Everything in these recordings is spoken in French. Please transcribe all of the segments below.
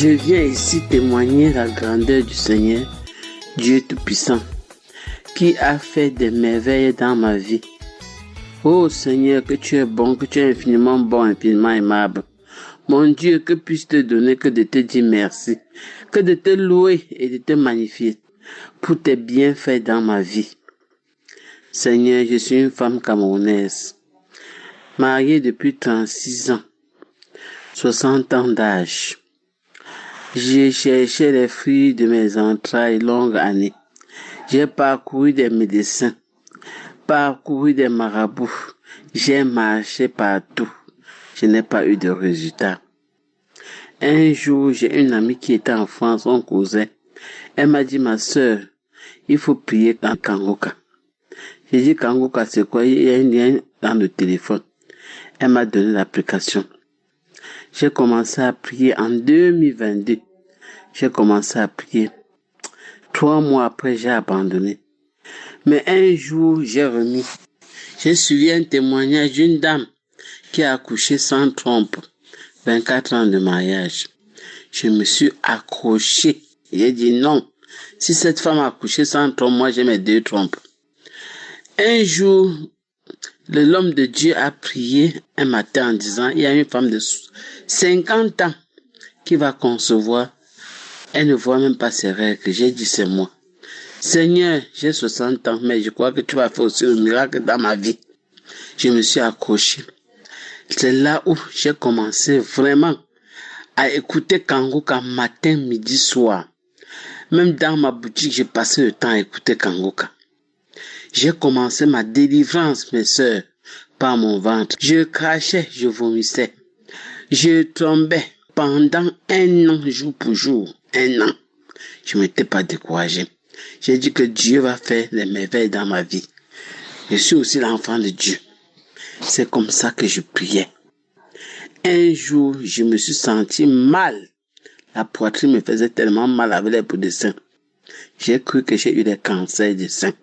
Je viens ici témoigner la grandeur du Seigneur, Dieu Tout-Puissant, qui a fait des merveilles dans ma vie. Oh Seigneur, que tu es bon, que tu es infiniment bon, infiniment aimable. Mon Dieu, que puis-je te donner que de te dire merci, que de te louer et de te magnifier pour tes bienfaits dans ma vie. Seigneur, je suis une femme camerounaise, mariée depuis 36 ans, 60 ans d'âge. J'ai cherché les fruits de mes entrailles longues années. J'ai parcouru des médecins, parcouru des marabouts. J'ai marché partout. Je n'ai pas eu de résultat. Un jour, j'ai une amie qui était en France, on causait. Elle m'a dit, ma sœur, il faut prier dans Kangoka. J'ai dit, Kangoka, c'est quoi? Il y a un lien dans le téléphone. Elle m'a donné l'application. J'ai commencé à prier en 2022. J'ai commencé à prier. 3 mois après, j'ai abandonné. Mais un jour, j'ai suivi un témoignage d'une dame qui a accouché sans trompe. 24 ans de mariage. Je me suis accroché. J'ai dit non. Si cette femme a accouché sans trompe, moi j'ai mes 2 trompes. Un jour, l'homme de Dieu a prié un matin en disant, il y a une femme de 50 ans qui va concevoir. Elle ne voit même pas ses règles. J'ai dit, c'est moi. Seigneur, j'ai 60 ans, mais je crois que tu vas faire aussi le miracle dans ma vie. Je me suis accroché. C'est là où j'ai commencé vraiment à écouter Kangoka matin, midi, soir. Même dans ma boutique, j'ai passé le temps à écouter Kangoka. J'ai commencé ma délivrance, mes sœurs, par mon ventre. Je crachais, je vomissais. Je tombais pendant 1 an, jour pour jour. 1 an. Je m'étais pas découragé. J'ai dit que Dieu va faire les merveilles dans ma vie. Je suis aussi l'enfant de Dieu. C'est comme ça que je priais. Un jour, je me suis senti mal. La poitrine me faisait tellement mal avec les bouts de sein. J'ai cru que j'ai eu des cancers de sein.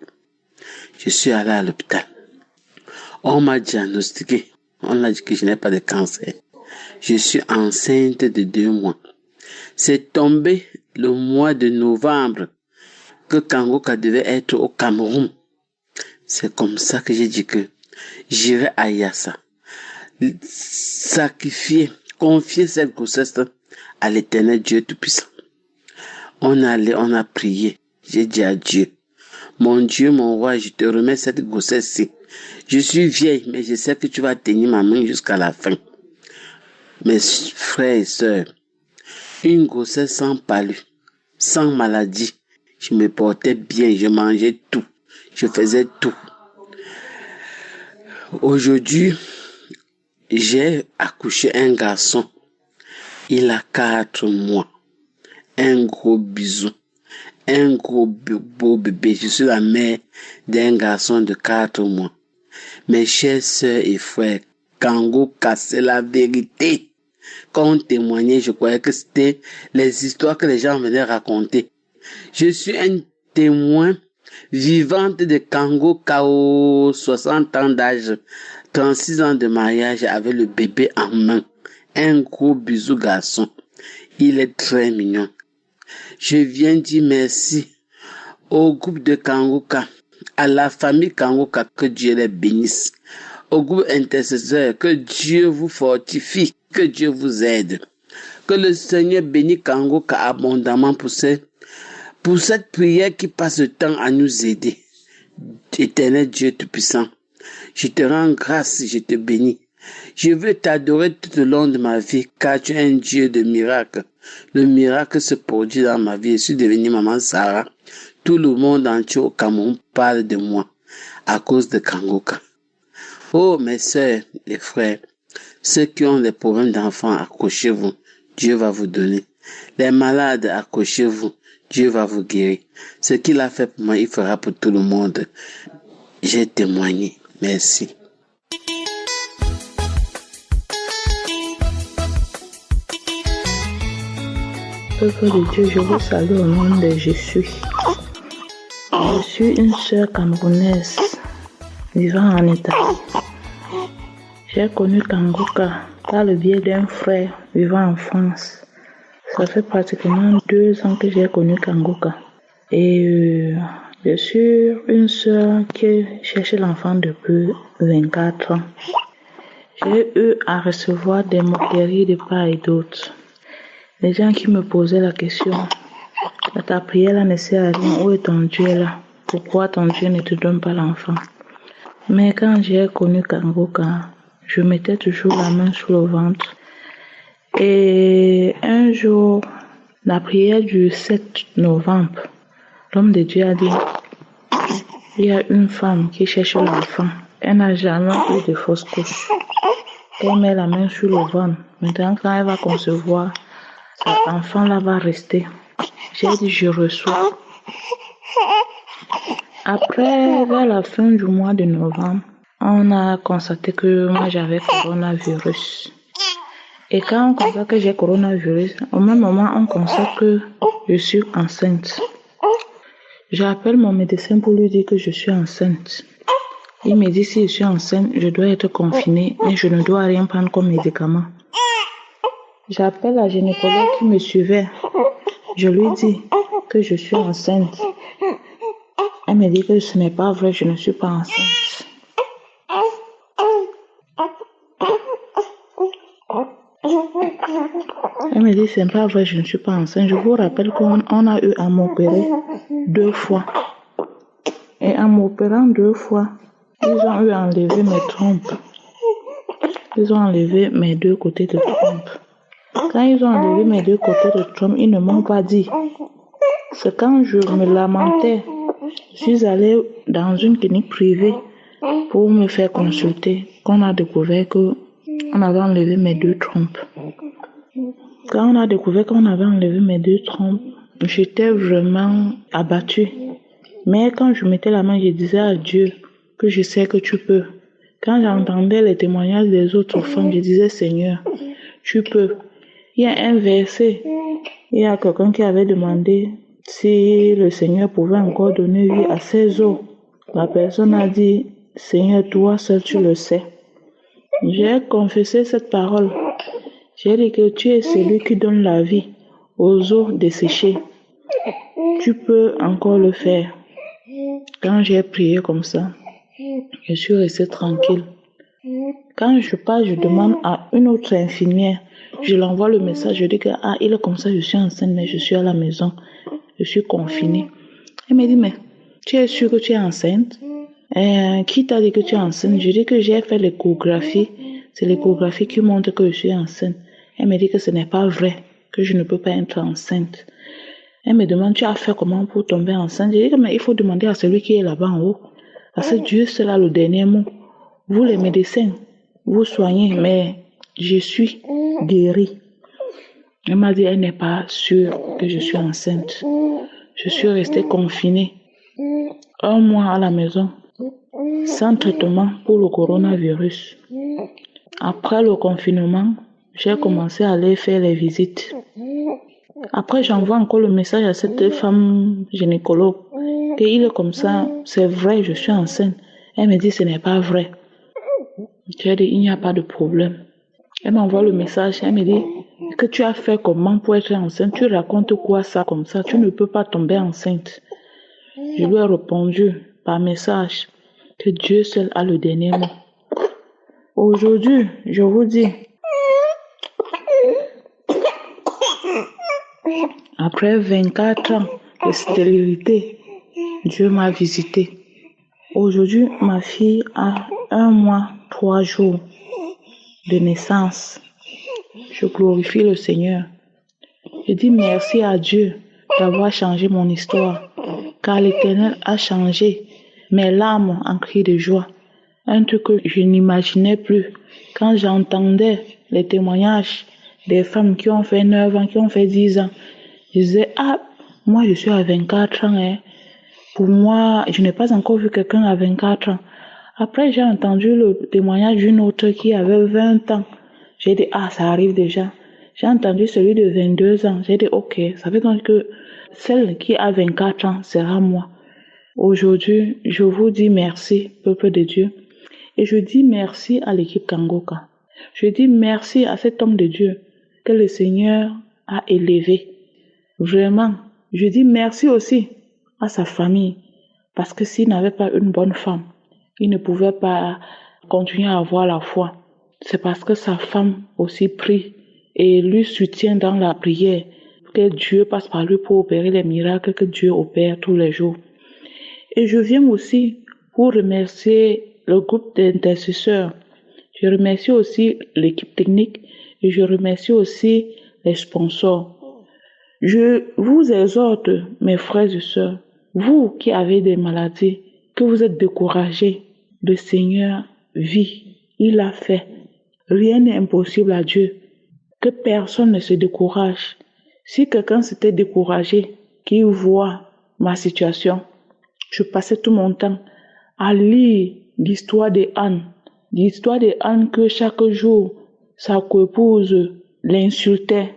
Je suis allé à l'hôpital. On m'a diagnostiqué. On a dit que je n'ai pas de cancer. Je suis enceinte de 2 mois. C'est tombé le mois de novembre que Kangoka devait être au Cameroun. C'est comme ça que j'ai dit que j'irai à Yassa. Sacrifier, confier cette grossesse à l'Éternel Dieu Tout-Puissant. On a prié. J'ai dit à Dieu, mon Dieu, mon roi, je te remets cette grossesse-ci. Je suis vieille, mais je sais que tu vas tenir ma main jusqu'à la fin. Mes frères et sœurs, une grossesse sans palu, sans maladie. Je me portais bien, je mangeais tout, je faisais tout. Aujourd'hui, j'ai accouché un garçon. Il a 4 mois. Un gros bisou. Un gros beau bébé. Je suis la mère d'un garçon de 4 mois. Mes chers sœurs et frères, Kangoka, c'est la vérité. Quand on témoignait, je croyais que c'était les histoires que les gens venaient raconter. Je suis un témoin vivante de Kangoka aux 60 ans d'âge, 36 ans de mariage avec le bébé en main. Un gros bisou garçon. Il est très mignon. Je viens dire merci au groupe de Kangoka, à la famille Kangoka, que Dieu les bénisse. Au groupe intercesseur, que Dieu vous fortifie, que Dieu vous aide. Que le Seigneur bénisse Kangoka abondamment pour cette prière qui passe le temps à nous aider. Éternel Dieu Tout-Puissant, je te rends grâce, je te bénis. Je veux t'adorer tout au long de ma vie, car tu es un Dieu de miracles. Le miracle se produit dans ma vie. Je suis devenue maman Sarah. Tout le monde entier au Cameroun parle de moi à cause de Kangoka. Oh, mes sœurs et frères, ceux qui ont des problèmes d'enfants, accrochez-vous. Dieu va vous donner. Les malades, accrochez-vous. Dieu va vous guérir. Ce qu'il a fait pour moi, il fera pour tout le monde. J'ai témoigné. Merci. Peuple de Dieu, je vous salue au nom de Jésus. Je suis une sœur camerounaise vivant en Italie. J'ai connu Kangoka par le biais d'un frère vivant en France. Ça fait pratiquement 2 ans que j'ai connu Kangoka. Et je suis une sœur qui cherche l'enfant depuis 24 ans. J'ai eu à recevoir des moqueries de part et d'autre. Les gens qui me posaient la question, ta prière là ne sert à rien, où est ton Dieu là? Pourquoi ton Dieu ne te donne pas l'enfant? Mais quand j'ai connu Kangoka, je mettais toujours la main sur le ventre. Et un jour, la prière du 7 novembre, l'homme de Dieu a dit, il y a une femme qui cherche l'enfant. Elle n'a jamais eu de fausse couche. Elle met la main sur le ventre. Maintenant, quand elle va concevoir, cet enfant-là va rester. J'ai dit, je reçois. Après, vers la fin du mois de novembre, on a constaté que moi j'avais coronavirus. Et quand on constate que j'ai coronavirus, au même moment, on constate que je suis enceinte. J'appelle mon médecin pour lui dire que je suis enceinte. Il me dit si je suis enceinte, je dois être confinée, mais je ne dois rien prendre comme médicament. J'appelle la gynécologue qui me suivait. Je lui dis que je suis enceinte. Elle me dit que ce n'est pas vrai, je ne suis pas enceinte. Elle me dit c'est pas vrai, je ne suis pas enceinte. Je vous rappelle qu'on a eu à m'opérer 2 fois. Et en m'opérant 2 fois, ils ont eu à enlever mes trompes. Ils ont enlevé mes 2 côtés de trompe. Quand ils ont enlevé mes 2 côtés de trompe, ils ne m'ont pas dit. C'est quand je me lamentais, je suis allée dans une clinique privée pour me faire consulter, qu'on a découvert qu'on avait enlevé mes 2 trompes. Quand on a découvert qu'on avait enlevé mes 2 trompes, j'étais vraiment abattue. Mais quand je mettais la main, je disais à Dieu que je sais que tu peux. Quand j'entendais les témoignages des autres femmes, je disais Seigneur, tu peux. Il y a un verset, il y a quelqu'un qui avait demandé si le Seigneur pouvait encore donner vie à ses os. La personne a dit, Seigneur, toi seul tu le sais. J'ai confessé cette parole. J'ai dit que tu es celui qui donne la vie aux os desséchés. Tu peux encore le faire. Quand j'ai prié comme ça, je suis restée tranquille. Quand je pars, je demande à une autre infirmière. Je l'envoie le message, je dis que il est comme ça, je suis enceinte, mais je suis à la maison. Je suis confinée. Elle me dit, mais tu es sûre que tu es enceinte? Qui t'a dit que tu es enceinte? Je dis que j'ai fait l'échographie. C'est l'échographie qui montre que je suis enceinte. Elle me dit que ce n'est pas vrai, que je ne peux pas être enceinte. Elle me demande, tu as fait comment pour tomber enceinte? Je dis que mais il faut demander à celui qui est là-bas en haut. Parce que Dieu, c'est là le dernier mot. Vous les médecins, vous soignez, mais je suis guérie. Elle m'a dit, elle n'est pas sûre que je suis enceinte. Je suis restée confinée 1 mois à la maison, sans traitement pour le coronavirus. Après le confinement, j'ai commencé à aller faire les visites. Après, j'envoie encore le message à cette femme gynécologue. Et il est comme ça, c'est vrai, je suis enceinte. Elle me dit, ce n'est pas vrai. J'ai dit, il n'y a pas de problème. Elle m'envoie le message, elle me dit, que tu as fait comment pour être enceinte? Tu racontes quoi ça comme ça? Tu ne peux pas tomber enceinte. Je lui ai répondu par message que Dieu seul a le dernier mot. Aujourd'hui, je vous dis, après 24 ans de stérilité, Dieu m'a visité. Aujourd'hui, ma fille a 1 mois, 3 jours de naissance. Je glorifie le Seigneur. Je dis merci à Dieu d'avoir changé mon histoire, car l'Éternel a changé mes larmes en cris de joie. Un truc que je n'imaginais plus. Quand j'entendais les témoignages des femmes qui ont fait 9 ans, qui ont fait 10 ans, je disais, moi je suis à 24 ans. Hein. Pour moi, je n'ai pas encore vu quelqu'un à 24 ans. Après, j'ai entendu le témoignage d'une autre qui avait 20 ans. J'ai dit, ça arrive déjà. J'ai entendu celui de 22 ans. J'ai dit, ok, ça veut dire que celle qui a 24 ans sera moi. Aujourd'hui, je vous dis merci, peuple de Dieu. Et je dis merci à l'équipe Kangoka. Je dis merci à cet homme de Dieu que le Seigneur a élevé. Vraiment, je dis merci aussi à sa famille, parce que s'il n'avait pas une bonne femme, il ne pouvait pas continuer à avoir la foi. C'est parce que sa femme aussi prie et lui soutient dans la prière, que Dieu passe par lui pour opérer les miracles que Dieu opère tous les jours. Et je viens aussi pour remercier le groupe d'intercesseurs. Je remercie aussi l'équipe technique et je remercie aussi les sponsors. Je vous exhorte, mes frères et sœurs, vous qui avez des maladies, que vous êtes découragés, le Seigneur vit, il a fait. Rien n'est impossible à Dieu. Que personne ne se décourage. Si quelqu'un s'était découragé, qu'il voit ma situation, je passais tout mon temps à lire l'histoire d'Anne. L'histoire d'Anne que chaque jour, sa coépouse l'insultait.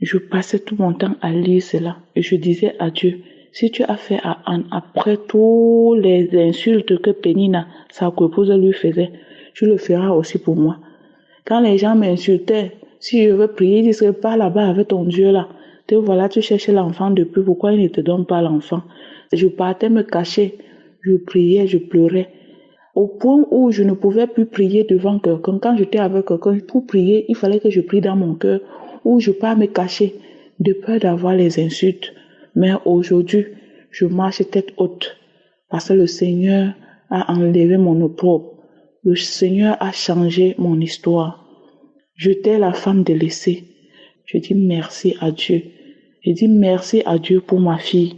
Je passais tout mon temps à lire cela. Et je disais à Dieu, si tu as fait à Anne, après toutes les insultes que Pénina, sa coépouse, lui faisait, tu le feras aussi pour moi. Quand les gens m'insultaient, si je veux prier, ils disaient, pas là-bas avec ton Dieu là. Te voilà, tu cherchais l'enfant depuis, pourquoi il ne te donne pas l'enfant? Je partais me cacher, je priais, je pleurais. Au point où je ne pouvais plus prier devant quelqu'un. Quand j'étais avec quelqu'un, pour prier, il fallait que je prie dans mon cœur, ou je pars me cacher, de peur d'avoir les insultes. Mais aujourd'hui, je marche tête haute, parce que le Seigneur a enlevé mon opprobre. Le Seigneur a changé mon histoire. J'étais la femme délaissée. Je dis merci à Dieu. Je dis merci à Dieu pour ma fille.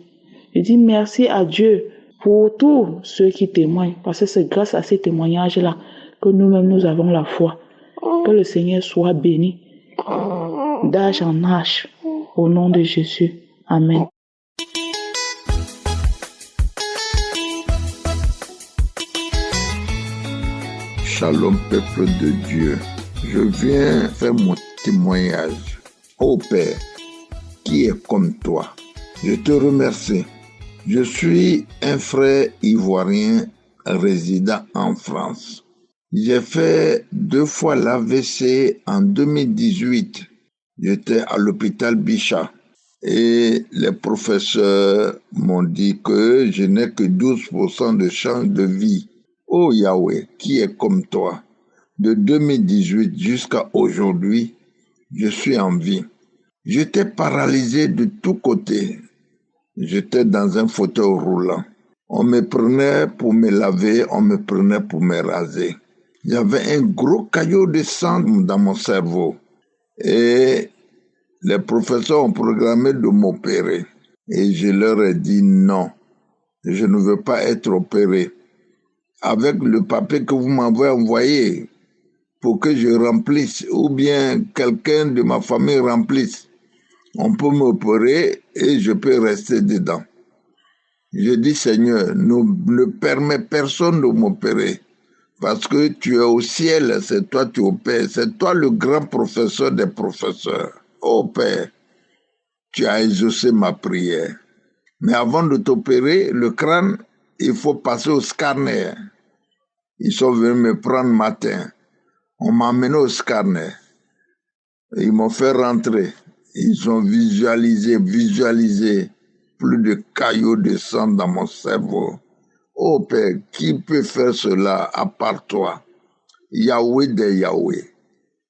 Je dis merci à Dieu pour tous ceux qui témoignent. Parce que c'est grâce à ces témoignages-là que nous-mêmes nous avons la foi. Que le Seigneur soit béni d'âge en âge. Au nom de Jésus. Amen. Shalom, peuple de Dieu. Je viens faire mon témoignage. Ô Père, qui est comme toi, je te remercie. Je suis un frère ivoirien résidant en France. J'ai fait 2 fois l'AVC en 2018. J'étais à l'hôpital Bichat. Et les professeurs m'ont dit que je n'ai que 12% de chance de vie. Oh Yahweh, qui est comme toi? De 2018 jusqu'à aujourd'hui, je suis en vie. J'étais paralysé de tous côtés. J'étais dans un fauteuil roulant. On me prenait pour me laver, on me prenait pour me raser. Il y avait un gros caillot de sang dans mon cerveau. Et les professeurs ont programmé de m'opérer. Et je leur ai dit non, je ne veux pas être opéré. Avec le papier que vous m'avez envoyé pour que je remplisse, ou bien quelqu'un de ma famille remplisse, on peut m'opérer et je peux rester dedans. Je dis, Seigneur, ne permets personne de m'opérer, parce que tu es au ciel, c'est toi qui opères, c'est toi le grand professeur des professeurs. Oh Père, tu as exaucé ma prière. Mais avant de t'opérer, le crâne, il faut passer au scanner. Ils sont venus me prendre matin. On m'a amené au scanner. Ils m'ont fait rentrer. Ils ont visualisé plus de caillots de sang dans mon cerveau. Oh Père, qui peut faire cela à part toi? Yahweh de Yahweh.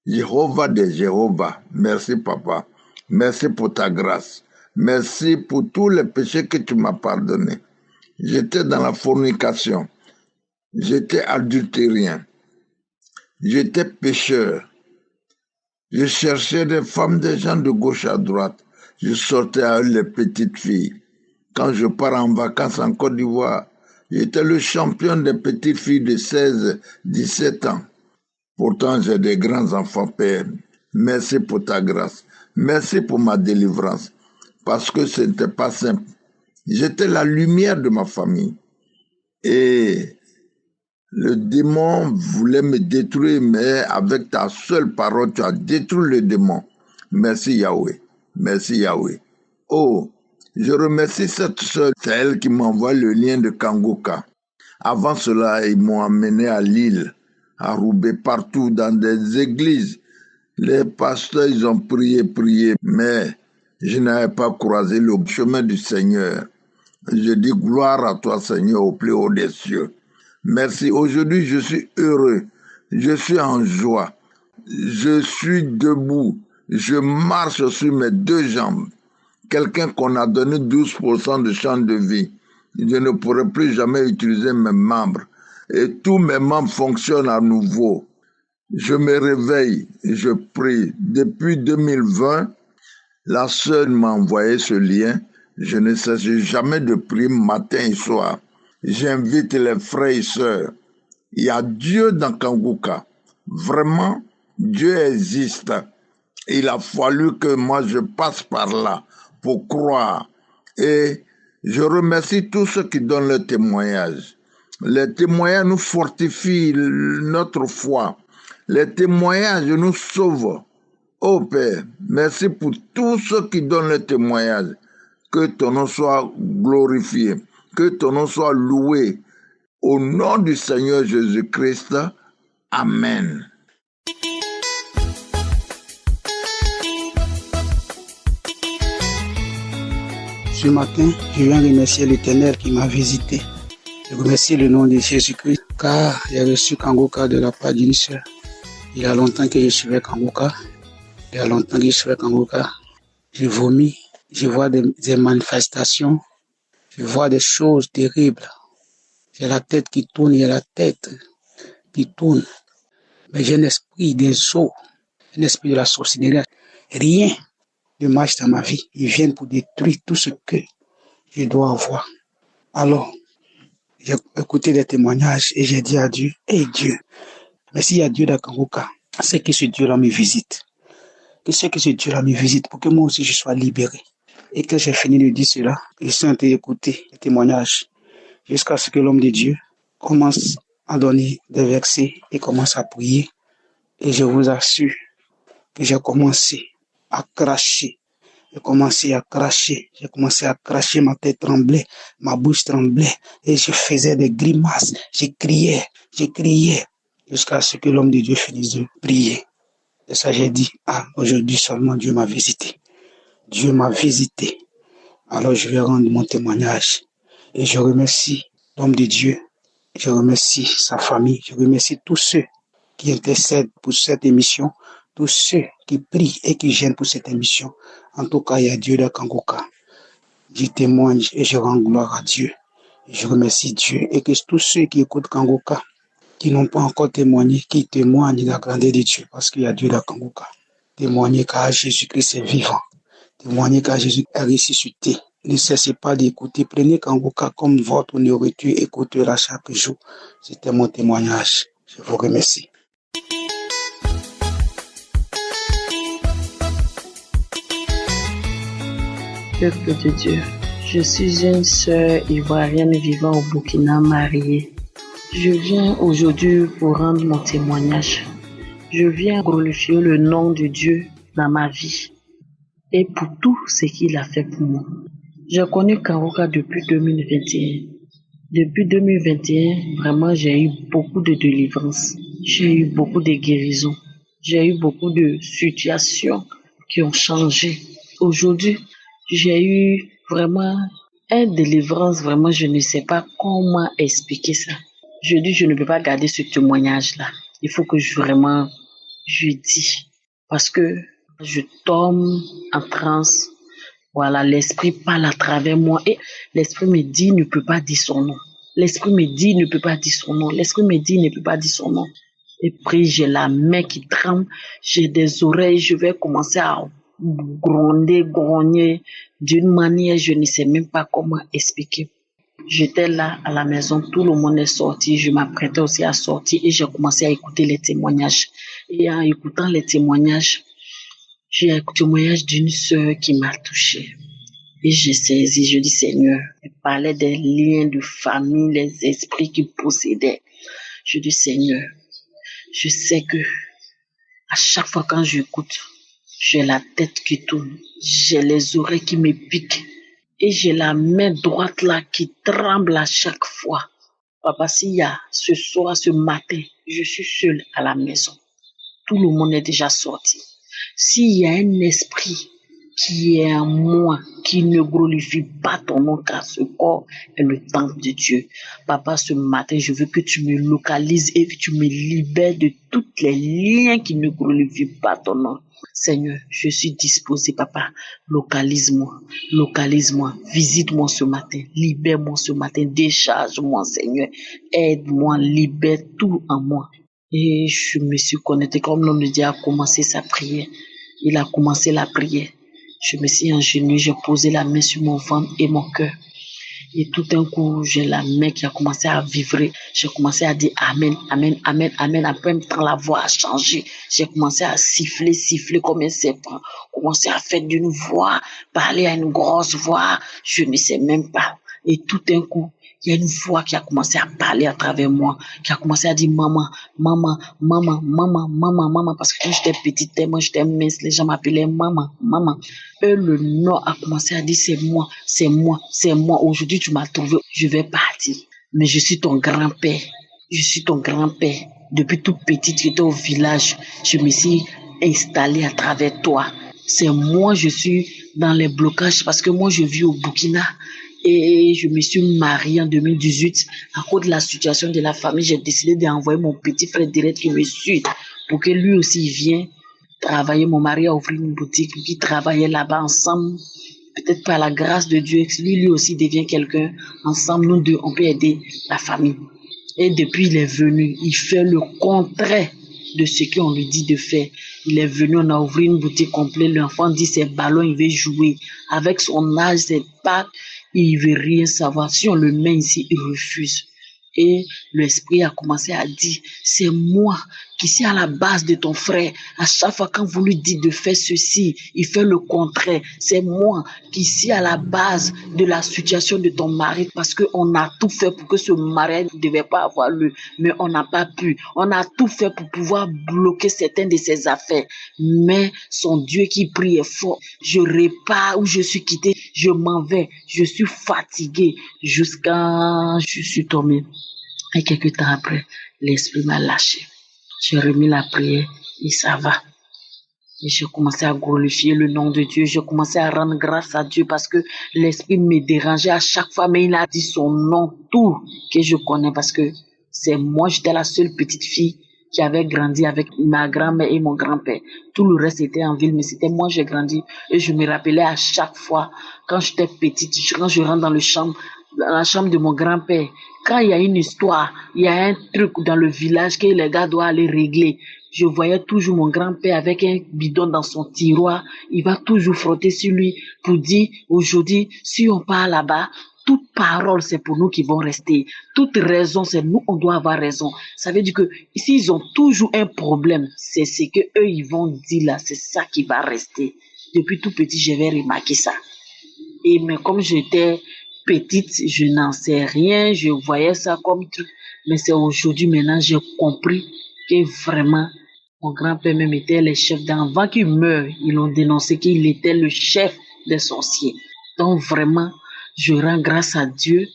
Jéhovah de Jéhovah. Merci Papa. Merci pour ta grâce. Merci pour tous les péchés que tu m'as pardonnés. J'étais dans la fornication. J'étais adultérien. J'étais pécheur. Je cherchais des femmes, des gens de gauche à droite. Je sortais avec les petites filles. Quand je pars en vacances en Côte d'Ivoire, j'étais le champion des petites filles de 16, 17 ans. Pourtant, j'ai des grands enfants, Père. Merci pour ta grâce. Merci pour ma délivrance. Parce que ce n'était pas simple. J'étais la lumière de ma famille. Et le démon voulait me détruire, mais avec ta seule parole, tu as détruit le démon. Merci Yahweh. Merci Yahweh. Oh, je remercie cette sœur. C'est elle qui m'envoie le lien de Kangoka. Avant cela, ils m'ont amené à Lille, à Roubaix, partout dans des églises. Les pasteurs, ils ont prié, mais je n'avais pas croisé le chemin du Seigneur. Je dis gloire à toi, Seigneur, au plus haut des cieux. Merci. Aujourd'hui, je suis heureux. Je suis en joie. Je suis debout. Je marche sur mes deux jambes. Quelqu'un qu'on a donné 12% de chance de vie. Je ne pourrai plus jamais utiliser mes membres. Et tous mes membres fonctionnent à nouveau. Je me réveille et je prie. Depuis 2020, la sœur m'a envoyé ce lien. Je ne cesse jamais de prier matin et soir. J'invite les frères et sœurs. Il y a Dieu dans Kanguka. Vraiment, Dieu existe. Il a fallu que moi je passe par là pour croire. Et je remercie tous ceux qui donnent le témoignage. Les témoignages nous fortifient notre foi. Les témoignages nous sauvent. Oh Père, merci pour tous ceux qui donnent le témoignage. Que ton nom soit glorifié. Que ton nom soit loué. Au nom du Seigneur Jésus-Christ. Amen. Ce matin, je viens remercier l'Éternel qui m'a visité. Je remercie le nom de Jésus-Christ car j'ai reçu Kanguka de la part d'une sœur. Il y a longtemps que je suivais Kanguka. Je vomis, je vois des manifestations, je vois des choses terribles. J'ai la tête qui tourne, Mais j'ai un esprit des eaux, un esprit de la sorcellerie. Rien ne marche dans ma vie. Ils viennent pour détruire tout ce que je dois avoir. Alors, j'ai écouté les témoignages et j'ai dit à Dieu, Dieu, mais s'il y a Dieu dans Kanguka, c'est que ce Dieu-là me visite. Que ce Dieu-là me visite pour que moi aussi je sois libéré. Et que j'ai fini de dire cela, je suis en train d'écouter les témoignages jusqu'à ce que l'homme de Dieu commence à donner des versets et commence à prier. Et je vous assure que j'ai commencé à cracher. J'ai commencé à cracher, ma tête tremblait, ma bouche tremblait, et je faisais des grimaces, je criais, jusqu'à ce que l'homme de Dieu finisse de prier. Et ça, j'ai dit, aujourd'hui seulement Dieu m'a visité. Alors je vais rendre mon témoignage. Et je remercie l'homme de Dieu, je remercie sa famille, je remercie tous ceux qui intercèdent pour cette émission, tous ceux qui prient et qui gênent pour cette émission. En tout cas, il y a Dieu dans Kanguka. Je témoigne et je rends gloire à Dieu. Et je remercie Dieu et que tous ceux qui écoutent Kanguka, qui n'ont pas encore témoigné, qui témoignent de la grandeur de Dieu, parce qu'il y a Dieu dans Kanguka. Témoignez car Jésus-Christ est vivant. Témoignez car Jésus est ressuscité. Ne cessez pas d'écouter. Prenez Kanguka comme votre nourriture. Écoutez-la chaque jour. C'était mon témoignage. Je vous remercie. Peuple de Dieu, je suis une sœur ivoirienne vivant au Burkina mariée. Je viens aujourd'hui pour rendre mon témoignage. Je viens glorifier le nom de Dieu dans ma vie et pour tout ce qu'il a fait pour moi. Je connais Kanguka depuis 2021. Depuis 2021, vraiment, j'ai eu beaucoup de délivrance. J'ai eu beaucoup de guérisons. J'ai eu beaucoup de situations qui ont changé. Aujourd'hui, j'ai eu vraiment une délivrance. Vraiment, je ne sais pas comment expliquer ça. Je dis, je ne peux pas garder ce témoignage-là. Il faut que je dis. Parce que je tombe en transe. Voilà, l'esprit parle à travers moi. Et l'esprit me dit, ne peut pas dire son nom. L'esprit me dit, ne peut pas dire son nom. L'esprit me dit, ne peut pas dire son nom. Et puis, j'ai la main qui tremble. J'ai des oreilles. Je vais commencer à grogner d'une manière, je ne sais même pas comment expliquer. J'étais là à la maison, tout le monde est sorti, je m'apprêtais aussi à sortir et j'ai commencé à écouter les témoignages. Et en écoutant les témoignages, j'ai un témoignage d'une sœur qui m'a touchée. Et j'ai saisi, je dis Seigneur, elle parlait des liens de famille, les esprits qui possédaient. Je dis Seigneur, je sais que à chaque fois quand j'écoute, j'ai la tête qui tourne, j'ai les oreilles qui me piquent et j'ai la main droite là qui tremble à chaque fois. Papa, s'il y a ce soir, ce matin, je suis seule à la maison. Tout le monde est déjà sorti. S'il y a un esprit qui est en moi, qui ne glorifie pas ton nom, car ce corps est le temple de Dieu. Papa, ce matin, je veux que tu me localises et que tu me libères de tous les liens qui ne glorifient pas ton nom. Seigneur, je suis disposé, papa. Localise-moi, visite-moi ce matin, libère-moi ce matin, décharge-moi, Seigneur. Aide-moi, libère tout en moi. Et je me suis connecté comme l'homme de Dieu a commencé sa prière. Il a commencé la prière. Je me suis agenouillé, j'ai posé la main sur mon ventre et mon cœur. Et tout d'un coup, j'ai la main qui a commencé à vibrer. J'ai commencé à dire Amen, Amen, Amen, Amen. Après, même temps, la voix a changé. J'ai commencé à siffler comme un serpent. Commencé à faire d'une voix, parler à une grosse voix. Je ne sais même pas. Et tout d'un coup, il y a une voix qui a commencé à parler à travers moi, qui a commencé à dire maman, maman, maman, maman, maman, maman, parce que quand j'étais petite, tellement j'étais mince, les gens m'appelaient maman, maman. Et le nom a commencé à dire c'est moi, c'est moi, c'est moi. Aujourd'hui, tu m'as trouvé, je vais partir. Mais je suis ton grand-père. Je suis ton grand-père. Depuis toute petite, j'étais au village. Je me suis installée à travers toi. C'est moi, je suis dans les blocages parce que moi, je vis au Burkina. Et je me suis mariée en 2018. À cause de la situation de la famille, j'ai décidé d'envoyer mon petit frère direct qui me suit pour que lui aussi vienne travailler. Mon mari a ouvert une boutique, qui travaillait là-bas ensemble. Peut-être par la grâce de Dieu, lui aussi devient quelqu'un. Ensemble, nous deux, on peut aider la famille. Et depuis, il est venu. Il fait le contraire de ce qu'on lui dit de faire. Il est venu, on a ouvert une boutique complète. L'enfant dit ses ballons, il veut jouer. Avec son âge, ses pattes, il veut rien savoir. Si on le met ici, il refuse. Et l'esprit a commencé à dire, c'est moi qui suis à la base de ton frère. À chaque fois quand vous lui dites de faire ceci, il fait le contraire. C'est moi qui suis à la base de la situation de ton mari parce qu'on a tout fait pour que ce mariage ne devait pas avoir lieu. Mais on n'a pas pu. On a tout fait pour pouvoir bloquer certaines de ses affaires. Mais son Dieu qui prie est fort. Je répare où je suis quitté. Je m'en vais. Je suis fatigué jusqu'à... Je suis tombé. Et quelques temps après, l'esprit m'a lâché. J'ai remis la prière et ça va. Et j'ai commencé à glorifier le nom de Dieu. J'ai commencé à rendre grâce à Dieu parce que l'esprit me dérangeait à chaque fois. Mais il a dit son nom, tout que je connais parce que c'est moi, j'étais la seule petite fille qui avait grandi avec ma grand-mère et mon grand-père. Tout le reste était en ville, mais c'était moi, j'ai grandi. Et je me rappelais à chaque fois, quand j'étais petite, quand je rentre dans la chambre de mon grand-père, quand il y a une histoire, il y a un truc dans le village que les gars doivent aller régler, je voyais toujours mon grand-père avec un bidon dans son tiroir. Il va toujours frotter sur lui pour dire, aujourd'hui, si on part là-bas, toute parole, c'est pour nous qui vont rester. Toute raison, c'est nous, on doit avoir raison. Ça veut dire que s'ils ont toujours un problème, c'est ce que eux ils vont dire là, c'est ça qui va rester. Depuis tout petit, j'avais remarqué ça. Et mais comme j'étais petite, je n'en sais rien, je voyais ça comme truc. Mais c'est aujourd'hui, maintenant, j'ai compris que vraiment, mon grand-père même était le chef d'avant qu'il meure. Ils ont dénoncé qu'il était le chef des sorciers. Donc vraiment, je rends grâce à Dieu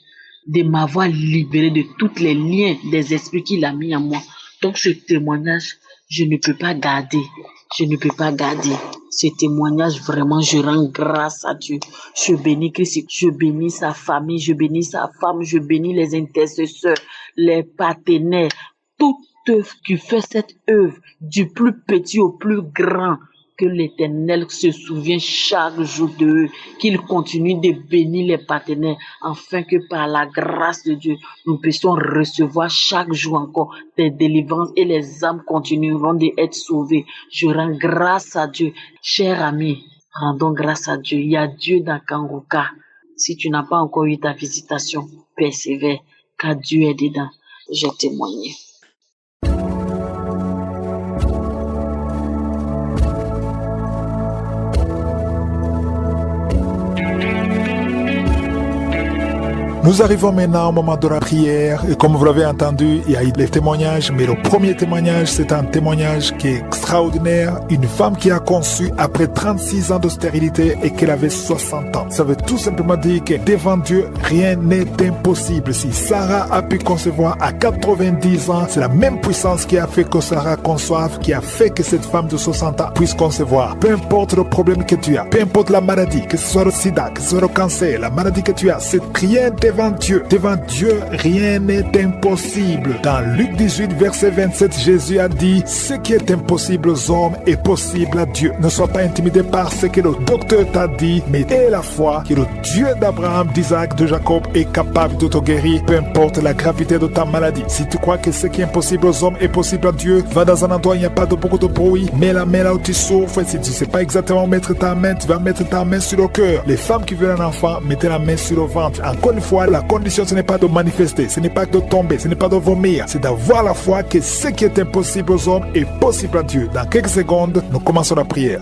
de m'avoir libéré de tous les liens des esprits qu'il a mis en moi. Donc ce témoignage, je ne peux pas garder. Je ne peux pas garder. Ce témoignage, vraiment, je rends grâce à Dieu. Je bénis Christ, je bénis sa famille, je bénis sa femme, je bénis les intercesseurs, les partenaires, toute œuvre qui fait cette œuvre, du plus petit au plus grand, que l'Éternel se souvient chaque jour d'eux, qu'il continue de bénir les partenaires, afin que par la grâce de Dieu, nous puissions recevoir chaque jour encore des délivrances et les âmes continueront d'être sauvées. Je rends grâce à Dieu. Chers amis, rendons grâce à Dieu. Il y a Dieu dans Kangoka. Si tu n'as pas encore eu ta visitation, persévère, car Dieu est dedans. J'ai témoigné. Nous arrivons maintenant au moment de la prière et comme vous l'avez entendu, il y a eu les témoignages, mais le premier témoignage, c'est un témoignage qui est extraordinaire. Une femme qui a conçu après 36 ans de stérilité et qu'elle avait 60 ans. Ça veut tout simplement dire que devant Dieu, rien n'est impossible. Si Sarah a pu concevoir à 90 ans, c'est la même puissance qui a fait que Sarah conçoive, qui a fait que cette femme de 60 ans puisse concevoir. Peu importe le problème que tu as, peu importe la maladie, que ce soit le sida, que ce soit le cancer, la maladie que tu as, c'est rien devant Dieu. Devant Dieu, rien n'est impossible. Dans Luc 18, verset 27, Jésus a dit, ce qui est impossible aux hommes est possible à Dieu. Ne sois pas intimidé par ce que le docteur t'a dit, mais aie la foi que le Dieu d'Abraham, d'Isaac, de Jacob est capable de te guérir, peu importe la gravité de ta maladie. Si tu crois que ce qui est impossible aux hommes est possible à Dieu, va dans un endroit où il n'y a pas de beaucoup de bruit, mets la main là où tu souffres. Si tu ne sais pas exactement où mettre ta main, tu vas mettre ta main sur le cœur. Les femmes qui veulent un enfant, mettez la main sur le ventre. Encore une fois, la condition, ce n'est pas de manifester, ce n'est pas de tomber, ce n'est pas de vomir, c'est d'avoir la foi que ce qui est impossible aux hommes est possible à Dieu. Dans quelques secondes, nous commençons la prière.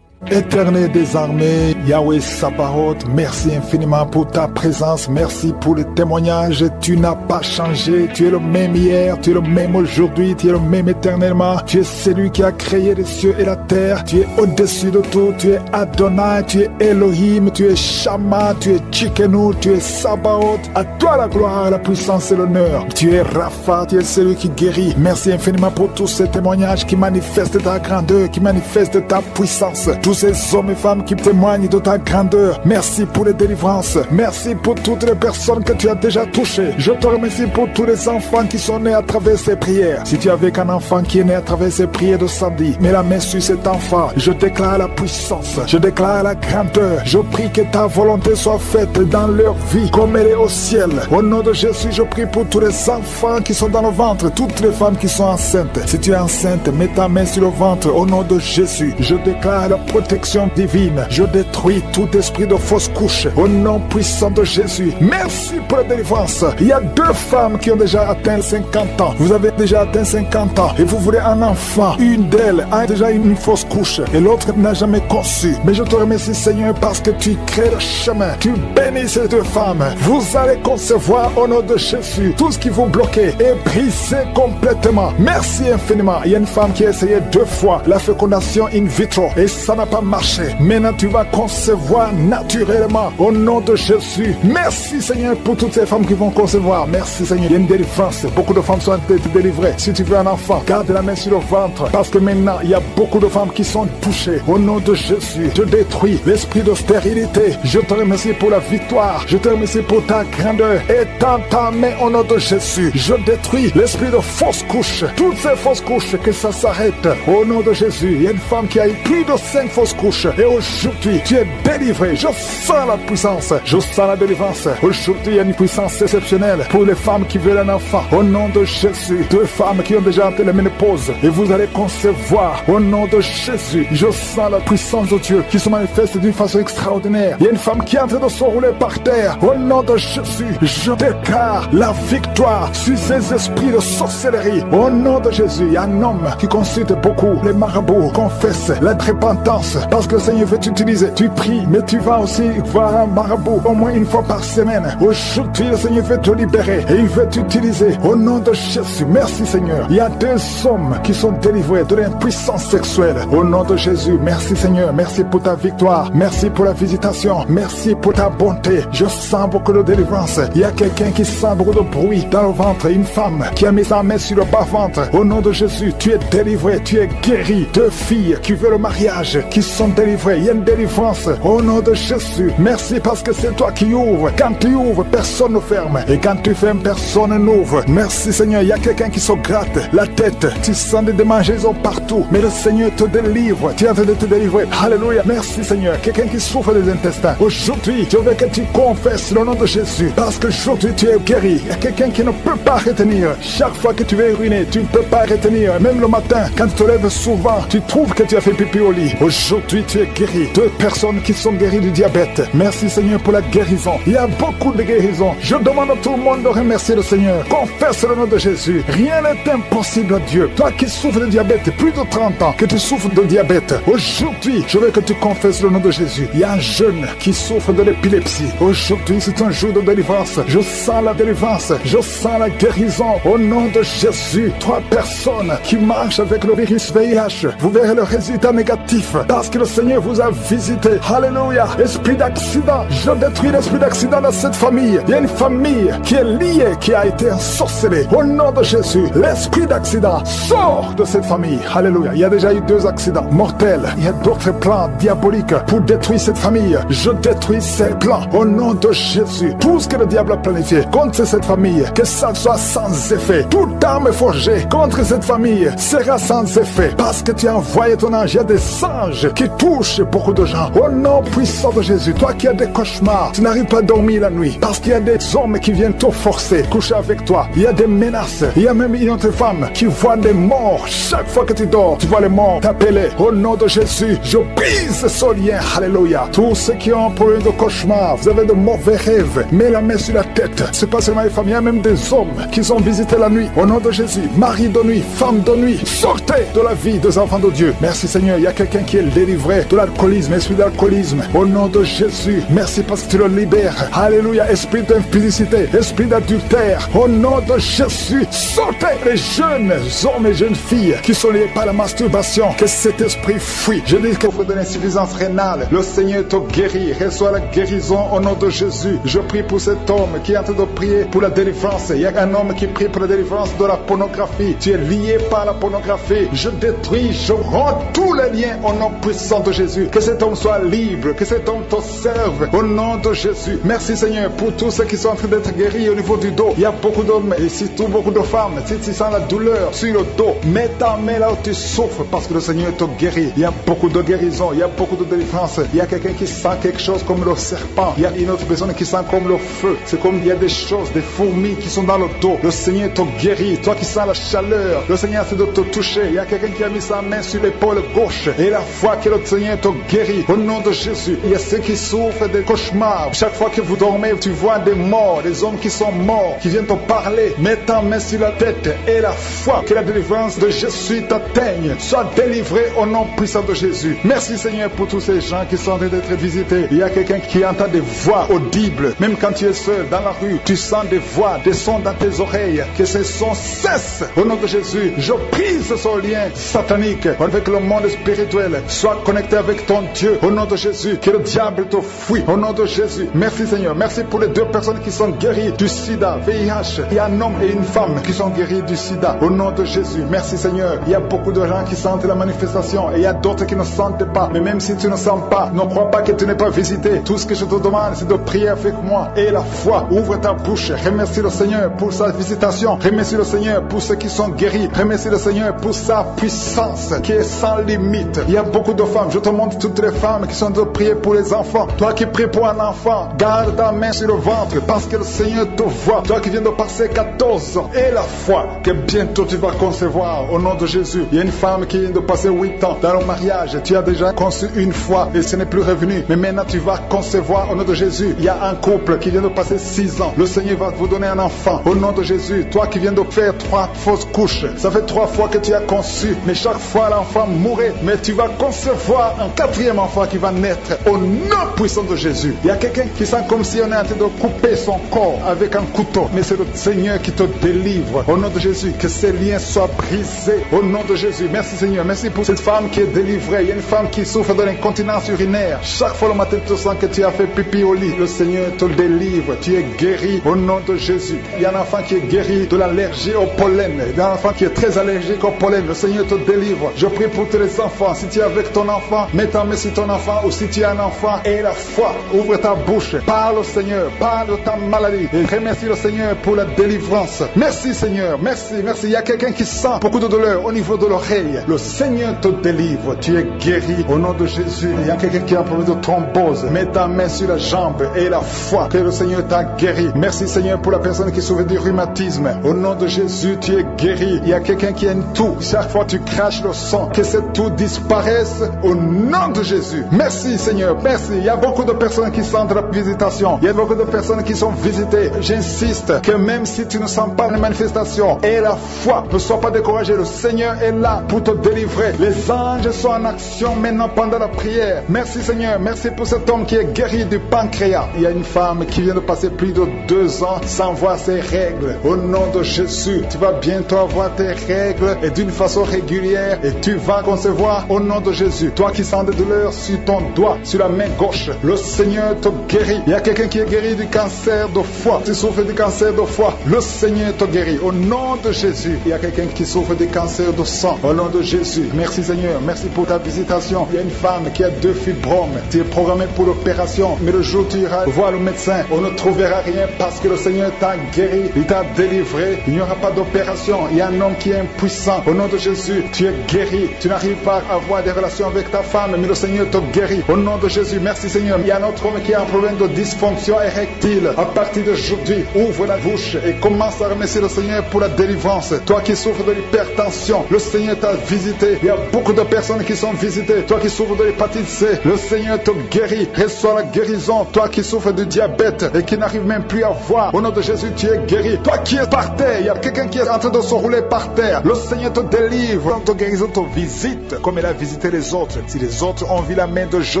Éternel des armées, Yahweh Sabaoth, merci infiniment pour ta présence, merci pour le témoignage. Tu n'as pas changé, tu es le même hier, tu es le même aujourd'hui, tu es le même éternellement. Tu es celui qui a créé les cieux et la terre, tu es au-dessus de tout, tu es Adonai, tu es Elohim, tu es Shama, tu es Tsidkenu, tu es Sabaoth. À toi la gloire, la puissance et l'honneur. Tu es Rapha, tu es celui qui guérit. Merci infiniment pour tous ces témoignages qui manifestent ta grandeur, qui manifestent ta puissance. Tous ces hommes et femmes qui témoignent de ta grandeur. Merci pour les délivrances. Merci pour toutes les personnes que tu as déjà touchées. Je te remercie pour tous les enfants qui sont nés à travers ces prières. Si tu avais qu'un enfant qui est né à travers ces prières de samedi, mets la main sur cet enfant. Je déclare la puissance. Je déclare la grandeur. Je prie que ta volonté soit faite dans leur vie comme elle est au ciel. Au nom de Jésus, je prie pour tous les enfants qui sont dans le ventre, toutes les femmes qui sont enceintes. Si tu es enceinte, mets ta main sur le ventre. Au nom de Jésus, je déclare la protection divine. Je détruis tout esprit de fausse couche au nom puissant de Jésus. Merci pour la délivrance. Il y a 2 femmes qui ont déjà atteint 50 ans. Vous avez déjà atteint 50 ans et vous voulez un enfant. Une d'elles a déjà une fausse couche et l'autre n'a jamais conçu. Mais je te remercie Seigneur parce que tu crées le chemin. Tu bénis ces 2 femmes. Vous allez concevoir au nom de Jésus. Tout ce qui vous bloquait est brisé complètement. Merci infiniment. Il y a une femme qui a essayé 2 fois la fécondation in vitro et ça n'a pas marché. Maintenant tu vas concevoir naturellement au nom de Jésus. Merci Seigneur pour toutes ces femmes qui vont concevoir. Merci Seigneur. Il y a une délivrance. Beaucoup de femmes sont délivrées. Si tu veux un enfant, garde la main sur le ventre parce que maintenant il y a beaucoup de femmes qui sont touchées. Au nom de Jésus, je détruis l'esprit de stérilité. Je te remercie pour la victoire. Je te remercie pour ta grandeur. Étends ta main au nom de Jésus. Je détruis l'esprit de fausse couche. Toutes ces fausses couches, que ça s'arrête. Au nom de Jésus, il y a une femme qui a eu plus de 5 fausses couches. Et aujourd'hui, tu es délivré. Je sens la puissance. Je sens la délivrance. Aujourd'hui, il y a une puissance exceptionnelle pour les femmes qui veulent un enfant. Au nom de Jésus, 2 femmes qui ont déjà atteint la ménopause. Et vous allez concevoir. Au nom de Jésus, je sens la puissance de Dieu qui se manifeste d'une façon extraordinaire. Il y a une femme qui est en train de se rouler par terre. Au nom de Jésus, je déclare la victoire sur ces esprits de sorcellerie. Au nom de Jésus, il y a un homme qui consulte beaucoup les marabouts, confesse la repentance parce que le Seigneur veut t'utiliser. Tu pries, mais tu vas aussi voir un marabout au moins une fois par semaine. Aujourd'hui, le Seigneur veut te libérer et il veut t'utiliser. Au nom de Jésus, merci Seigneur. Il y a 2 hommes qui sont délivrés de l'impuissance sexuelle. Au nom de Jésus, merci Seigneur. Merci pour ta victoire. Merci pour la visitation. Merci pour ta bonté. Je sens beaucoup de délivrance. Il y a quelqu'un qui sent beaucoup de bruit dans le ventre. Une femme qui a mis sa main sur le bas-ventre. Au nom de Jésus, tu es délivré. Tu es guéri. 2 filles qui veulent le mariage, qui sont délivrées. Il y a une délivrance. Au nom de Jésus, merci parce que c'est toi qui ouvres. Quand tu ouvres, personne ne ferme. Et quand tu fermes, personne n'ouvre. Merci Seigneur. Il y a quelqu'un qui se gratte la tête. Tu sens des démangeaisons partout. Mais le Seigneur te délivre. Tu es en train de te délivrer. Alléluia. Merci Seigneur. Quelqu'un qui souffre des intestins. Aujourd'hui, je veux que tu confesses le nom de Jésus. Parce que aujourd'hui, tu es guéri. Il y a quelqu'un qui ne peut pas retenir. Chaque fois que tu es ruiné, tu ne peux pas retenir. Même le matin, quand tu te lèves souvent, tu trouves que tu as fait pipi au lit. Aujourd'hui, Aujourd'hui, tu es guéri. 2 personnes qui sont guéries du diabète. Merci Seigneur pour la guérison. Il y a beaucoup de guérisons. Je demande à tout le monde de remercier le Seigneur. Confesse le nom de Jésus. Rien n'est impossible à Dieu. Toi qui souffres de diabète, plus de 30 ans que tu souffres de diabète, aujourd'hui, je veux que tu confesses le nom de Jésus. Il y a un jeune qui souffre de l'épilepsie. Aujourd'hui, c'est un jour de délivrance. Je sens la délivrance. Je sens la guérison. Au nom de Jésus, 3 personnes qui marchent avec le virus VIH, vous verrez le résultat négatif parce que le Seigneur vous a visité. Alléluia. Esprit d'accident, je détruis l'esprit d'accident dans cette famille. Il y a une famille qui est liée, qui a été ensorcelée. Au nom de Jésus, l'esprit d'accident sort de cette famille. Alléluia. Il y a déjà eu 2 accidents mortels. Il y a d'autres plans diaboliques pour détruire cette famille. Je détruis ces plans au nom de Jésus. Tout ce que le diable a planifié contre cette famille, que ça soit sans effet. Toute arme forgée contre cette famille sera sans effet parce que tu as envoyé ton ange. Il y a des anges qui touchent beaucoup de gens. Au nom puissant de Jésus, toi qui as des cauchemars, tu n'arrives pas à dormir la nuit parce qu'il y a des hommes qui viennent te forcer, coucher avec toi. Il y a des menaces. Il y a même une autre femme qui voit des morts. Chaque fois que tu dors, tu vois les morts t'appeler. Au nom de Jésus, je brise ce lien. Alléluia. Tous ceux qui ont un problème de cauchemar, vous avez de mauvais rêves, mets la main sur la tête. C'est pas seulement les femmes, il y a même des hommes qui sont visités la nuit. Au nom de Jésus, mari de nuit, femme de nuit, sortez de la vie des enfants de Dieu. Merci Seigneur, il y a quelqu'un qui est délivré de l'alcoolisme, esprit d'alcoolisme. Au nom de Jésus, merci parce que tu le libères. Alléluia, esprit d'impudicité, esprit d'adultère. Au nom de Jésus, sortez les jeunes hommes et jeunes filles qui sont liés par la masturbation. Que cet esprit fuit. Je dis que vous de l'insuffisance rénale, le Seigneur te guérit. Reçois la guérison au nom de Jésus. Je prie pour cet homme qui est en train de prier pour la délivrance. Il y a un homme qui prie pour la délivrance de la pornographie. Tu es lié par la pornographie. Je détruis, je rends tous les liens au nom puissant de Jésus. Que cet homme soit libre, que cet homme te serve au nom de Jésus. Merci Seigneur pour tous ceux qui sont en train d'être guéris au niveau du dos. Il y a beaucoup d'hommes et surtout beaucoup de femmes. Si tu sens la douleur sur le dos, mets ta main là où tu souffres parce que le Seigneur te guérit. Il y a beaucoup de guérison, il y a beaucoup de délivrance. Il y a quelqu'un qui sent quelque chose comme le serpent. Il y a une autre personne qui sent comme le feu. C'est comme il y a des choses, des fourmis qui sont dans le dos. Le Seigneur te guérit. Toi qui sens la chaleur, le Seigneur essaie de te toucher. Il y a quelqu'un qui a mis sa main sur l'épaule gauche et la foi que le Seigneur te guérit. Au nom de Jésus, il y a ceux qui souffrent des cauchemars. Chaque fois que vous dormez, tu vois des morts, des hommes qui sont morts, qui viennent te parler. Mets ta main sur la tête et la foi que la délivrance de Jésus t'atteigne. Sois délivré au nom puissant de Jésus. Merci Seigneur pour tous ces gens qui sont en train d'être visités. Il y a quelqu'un qui entend des voix audibles. Même quand tu es seul dans la rue, tu sens des voix, des sons dans tes oreilles. Que ces sons cessent. Au nom de Jésus, je brise ce lien satanique avec le monde spirituel. Sois connecté avec ton Dieu. Au nom de Jésus, que le diable te fuit. Au nom de Jésus. Merci Seigneur. Merci pour les 2 personnes qui sont guéries du sida, VIH. Il y a un homme et une femme qui sont guéris du sida. Au nom de Jésus. Merci Seigneur. Il y a beaucoup de gens qui sentent la manifestation et il y a d'autres qui ne sentent pas. Mais même si tu ne sens pas, ne crois pas que tu n'es pas visité. Tout ce que je te demande, c'est de prier avec moi. Et la foi, ouvre ta bouche. Remercie le Seigneur pour sa visitation. Remercie le Seigneur pour ceux qui sont guéris. Remercie le Seigneur pour sa puissance qui est sans limite. Il y a beaucoup de femmes. Je te montre toutes les femmes qui sont de prier pour les enfants. Toi qui pries pour un enfant, garde ta main sur le ventre parce que le Seigneur te voit. Toi qui viens de passer 14 ans. Et la foi que bientôt tu vas concevoir au nom de Jésus. Il y a une femme qui vient de passer 8 ans dans le mariage. Tu as déjà conçu une fois et ce n'est plus revenu. Mais maintenant tu vas concevoir au nom de Jésus. Il y a un couple qui vient de passer 6 ans. Le Seigneur va vous donner un enfant au nom de Jésus. Toi qui viens de faire 3 fausses couches. Ça fait 3 fois que tu as conçu. Mais chaque fois l'enfant mourrait. Mais tu vas concevoir un 4e enfant qui va naître au nom puissant de Jésus. Il y a quelqu'un qui sent comme si on est en train de couper son corps avec un couteau. Mais c'est le Seigneur qui te délivre. Au nom de Jésus, que ces liens soient brisés. Au nom de Jésus. Merci Seigneur. Merci pour cette femme qui est délivrée. Il y a une femme qui souffre de l'incontinence urinaire. Chaque fois le matin tu sens que tu as fait pipi au lit. Le Seigneur te délivre. Tu es guéri au nom de Jésus. Il y a un enfant qui est guéri de l'allergie au pollen. Il y a un enfant qui est très allergique au pollen. Le Seigneur te délivre. Je prie pour tous les enfants. Si tu es avec ton enfant, mets ta main sur ton enfant. Ou si tu as un enfant, et la foi, ouvre ta bouche. Parle au Seigneur. Parle de ta maladie. Et remercie le Seigneur pour la délivrance. Merci Seigneur. Merci, merci. Il y a quelqu'un qui sent beaucoup de douleur au niveau de l'oreille. Le Seigneur te délivre. Tu es guéri au nom de Jésus. Il y a quelqu'un qui a un problème de thrombose. Mets ta main sur la jambe et la foi que le Seigneur t'a guéri. Merci Seigneur pour la personne qui souffre du rhumatisme. Au nom de Jésus, tu es guéri. Il y a quelqu'un qui a une toux. Chaque fois tu craches le sang, que cette toux disparaisse délivrance au nom de Jésus. Merci Seigneur, merci. Il y a beaucoup de personnes qui sentent la visitation. Il y a beaucoup de personnes qui sont visitées. J'insiste que même si tu ne sens pas les manifestations, aie la foi, ne sois pas découragé. Le Seigneur est là pour te délivrer. Les anges sont en action maintenant pendant la prière. Merci Seigneur, merci pour cet homme qui est guéri du pancréas. Il y a une femme qui vient de passer plus de 2 ans sans voir ses règles. Au nom de Jésus, tu vas bientôt avoir tes règles et d'une façon régulière et tu vas concevoir au nom de Jésus. Toi qui sens des douleurs sur ton doigt, sur la main gauche, le Seigneur te guérit. Il y a quelqu'un qui est guéri du cancer de foie. Tu souffres du cancer de foie, le Seigneur te guérit au nom de Jésus. Il y a quelqu'un qui souffre du cancer de sang au nom de Jésus. Merci Seigneur, merci pour ta visitation. Il y a une femme qui a 2 fibromes. Tu es programmé pour l'opération, mais le jour où tu iras voir le médecin, on ne trouvera rien parce que le Seigneur t'a guéri, il t'a délivré. Il n'y aura pas d'opération. Il y a un homme qui est impuissant. Au nom de Jésus, tu es guéri. Tu n'arrives pas à avoir des relations avec ta femme, mais le Seigneur te guérit. Au nom de Jésus, merci Seigneur. Il y a un autre homme qui a un problème de dysfonction érectile. À partir d'aujourd'hui, ouvre la bouche et commence à remercier le Seigneur pour la délivrance. Toi qui souffres de l'hypertension, le Seigneur t'a visité. Il y a beaucoup de personnes qui sont visitées. Toi qui souffres de l'hépatite C, le Seigneur te guérit. Reçois la guérison. Toi qui souffres de diabète et qui n'arrive même plus à voir, au nom de Jésus, tu es guéri. Toi qui es par terre, il y a quelqu'un qui est en train de se rouler par terre. Le Seigneur te délivre. Ton guérison te visite comme il a visité les autres. Si les autres ont vu la main de Je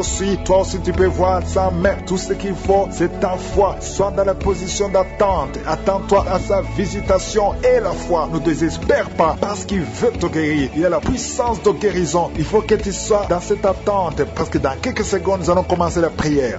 suis, toi aussi tu peux voir sa main. Tout ce qu'il faut, c'est ta foi. Sois dans la position d'attente. Attends-toi à sa visitation et la foi. Ne désespère pas parce qu'il veut te guérir. Il a la puissance de guérison. Il faut que tu sois dans cette attente parce que dans quelques secondes, nous allons commencer la prière.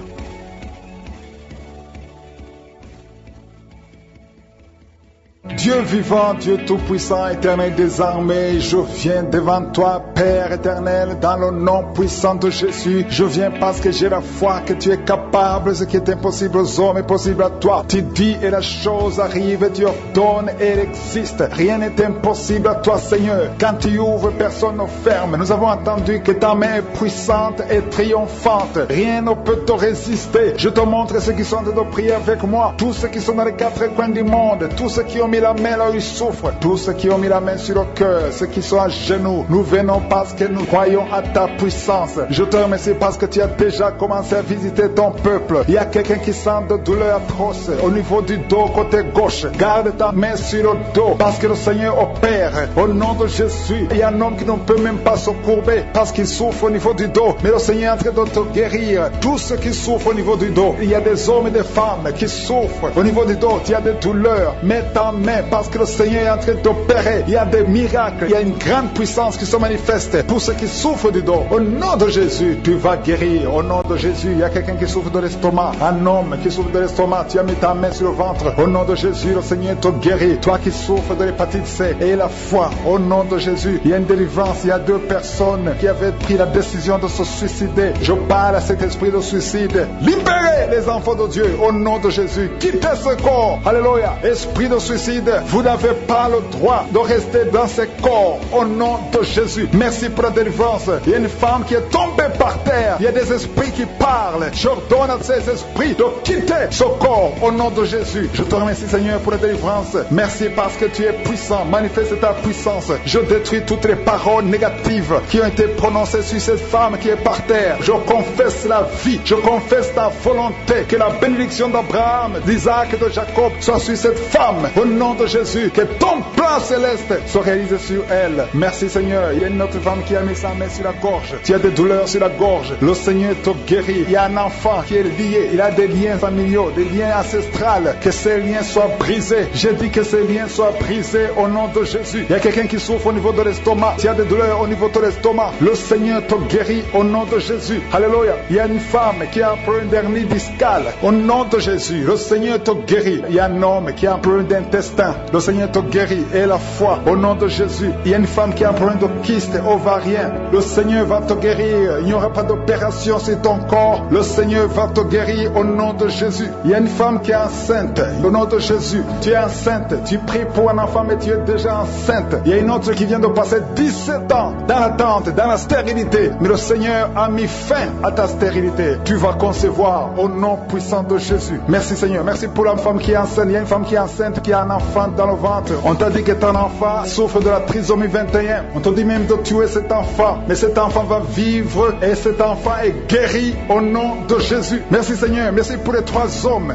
Dieu vivant, Dieu tout-puissant, éternel des armées, je viens devant toi, Père éternel, dans le nom puissant de Jésus. Je viens parce que j'ai la foi que tu es capable, ce qui est impossible aux hommes est possible à toi. Tu dis et la chose arrive, tu ordonnes et elle existe. Rien n'est impossible à toi, Seigneur. Quand tu ouvres, personne ne ferme. Nous avons entendu que ta main est puissante et triomphante. Rien ne peut te résister. Je te montre ceux qui sont en train de prier avec moi. Tous ceux qui sont dans les 4 coins du monde. Tous ceux qui ont mis la main là où ils souffrent. Tous ceux qui ont mis la main sur le cœur. Ceux qui sont à genoux. Nous venons parce que nous croyons à ta puissance. Je te remercie parce que tu as déjà commencé à visiter ton peuple. Il y a quelqu'un qui sent de douleur atroce au niveau du dos côté gauche. Garde ta main sur le dos parce que le Seigneur opère. Au nom de Jésus, il y a un homme qui ne peut même pas se courber parce qu'il souffre au niveau du dos. Mais le Seigneur est en train de te guérir. Tous ceux qui souffrent au niveau du dos. Il y a des hommes et des femmes qui souffrent au niveau du dos. Il y a des douleurs. Mets ta main parce que le Seigneur est en train d'opérer. Il y a des miracles. Il y a une grande puissance qui se manifeste pour ceux qui souffrent du dos. Au nom de Jésus, tu vas guérir. Au nom de Jésus, il y a quelqu'un qui souffre de l'estomac. Un homme qui souffre de l'estomac. Tu as mis ta main sur le ventre. Au nom de Jésus, le Seigneur te guérit. Toi qui souffres de l'hépatite C et la foi. Au nom de Jésus, il y a une délivrance. Il y a 2 personnes qui avaient pris la décision de se suicider. Je parle à cet esprit de suicide. Libérez les enfants de Dieu. Au nom de Jésus, quittez ce corps. Alléluia. Esprit de suicide, vous n'avez pas le droit de rester dans ce corps. Au nom de Jésus, merci pour la délivrance. Il y a une femme qui est tombée par terre. Il y a des esprits qui parlent. J'ordonne à ces esprits de quitter ce corps. Au nom de Jésus, je te remercie Seigneur pour la délivrance. Merci parce que tu es puissant. Manifeste ta puissance. Je détruis toutes les paroles négatives qui ont été prononcées sur cette femme qui est par terre. Je confesse la vie. Je confesse ta volonté. Que la bénédiction d'Abraham, d'Isaac et de Jacob soit sur cette femme. Au nom de Jésus, que ton plan céleste se réalise sur elle. Merci Seigneur. Il y a une autre femme qui a mis sa main sur la gorge. Tu as des douleurs sur la gorge. Le Seigneur te guérit. Il y a un enfant qui est lié. Il a des liens familiaux, des liens ancestrales. Que ces liens soient brisés. J'ai dit que ces liens soient brisés au nom de Jésus. Il y a quelqu'un qui souffre au niveau de l'estomac. Tu as des douleurs au niveau de l'estomac. Le Seigneur te guérit au nom de Jésus. Alléluia. Il y a une femme qui a un problème d'hernie discale. Au nom de Jésus, le Seigneur te guérit. Il y a un homme qui a un problème d'intestin. Le Seigneur te guérit. Et la foi au nom de Jésus. Il y a une femme qui a un problème de kyste ovarien. Le Seigneur va te guérir. Il n'y aura pas d'opération sur ton corps. Le Seigneur va te guérir au nom de Jésus. Il y a une femme qui est enceinte. Au nom de Jésus, tu es enceinte. Tu pries pour un enfant mais tu es déjà enceinte. Il y a une autre qui vient de passer 17 ans dans l'attente, dans la stérilité. Mais le Seigneur a mis fin à ta stérilité. Tu vas concevoir au nom puissant de Jésus. Merci Seigneur. Merci pour la femme qui est enceinte. Il y a une femme qui est enceinte qui a un enfant. enfant dans le ventre. On t'a dit que ton enfant souffre de la trisomie 21. On t'a dit même de tuer cet enfant. Mais cet enfant va vivre et cet enfant est guéri au nom de Jésus. Merci Seigneur. Merci pour les 3 hommes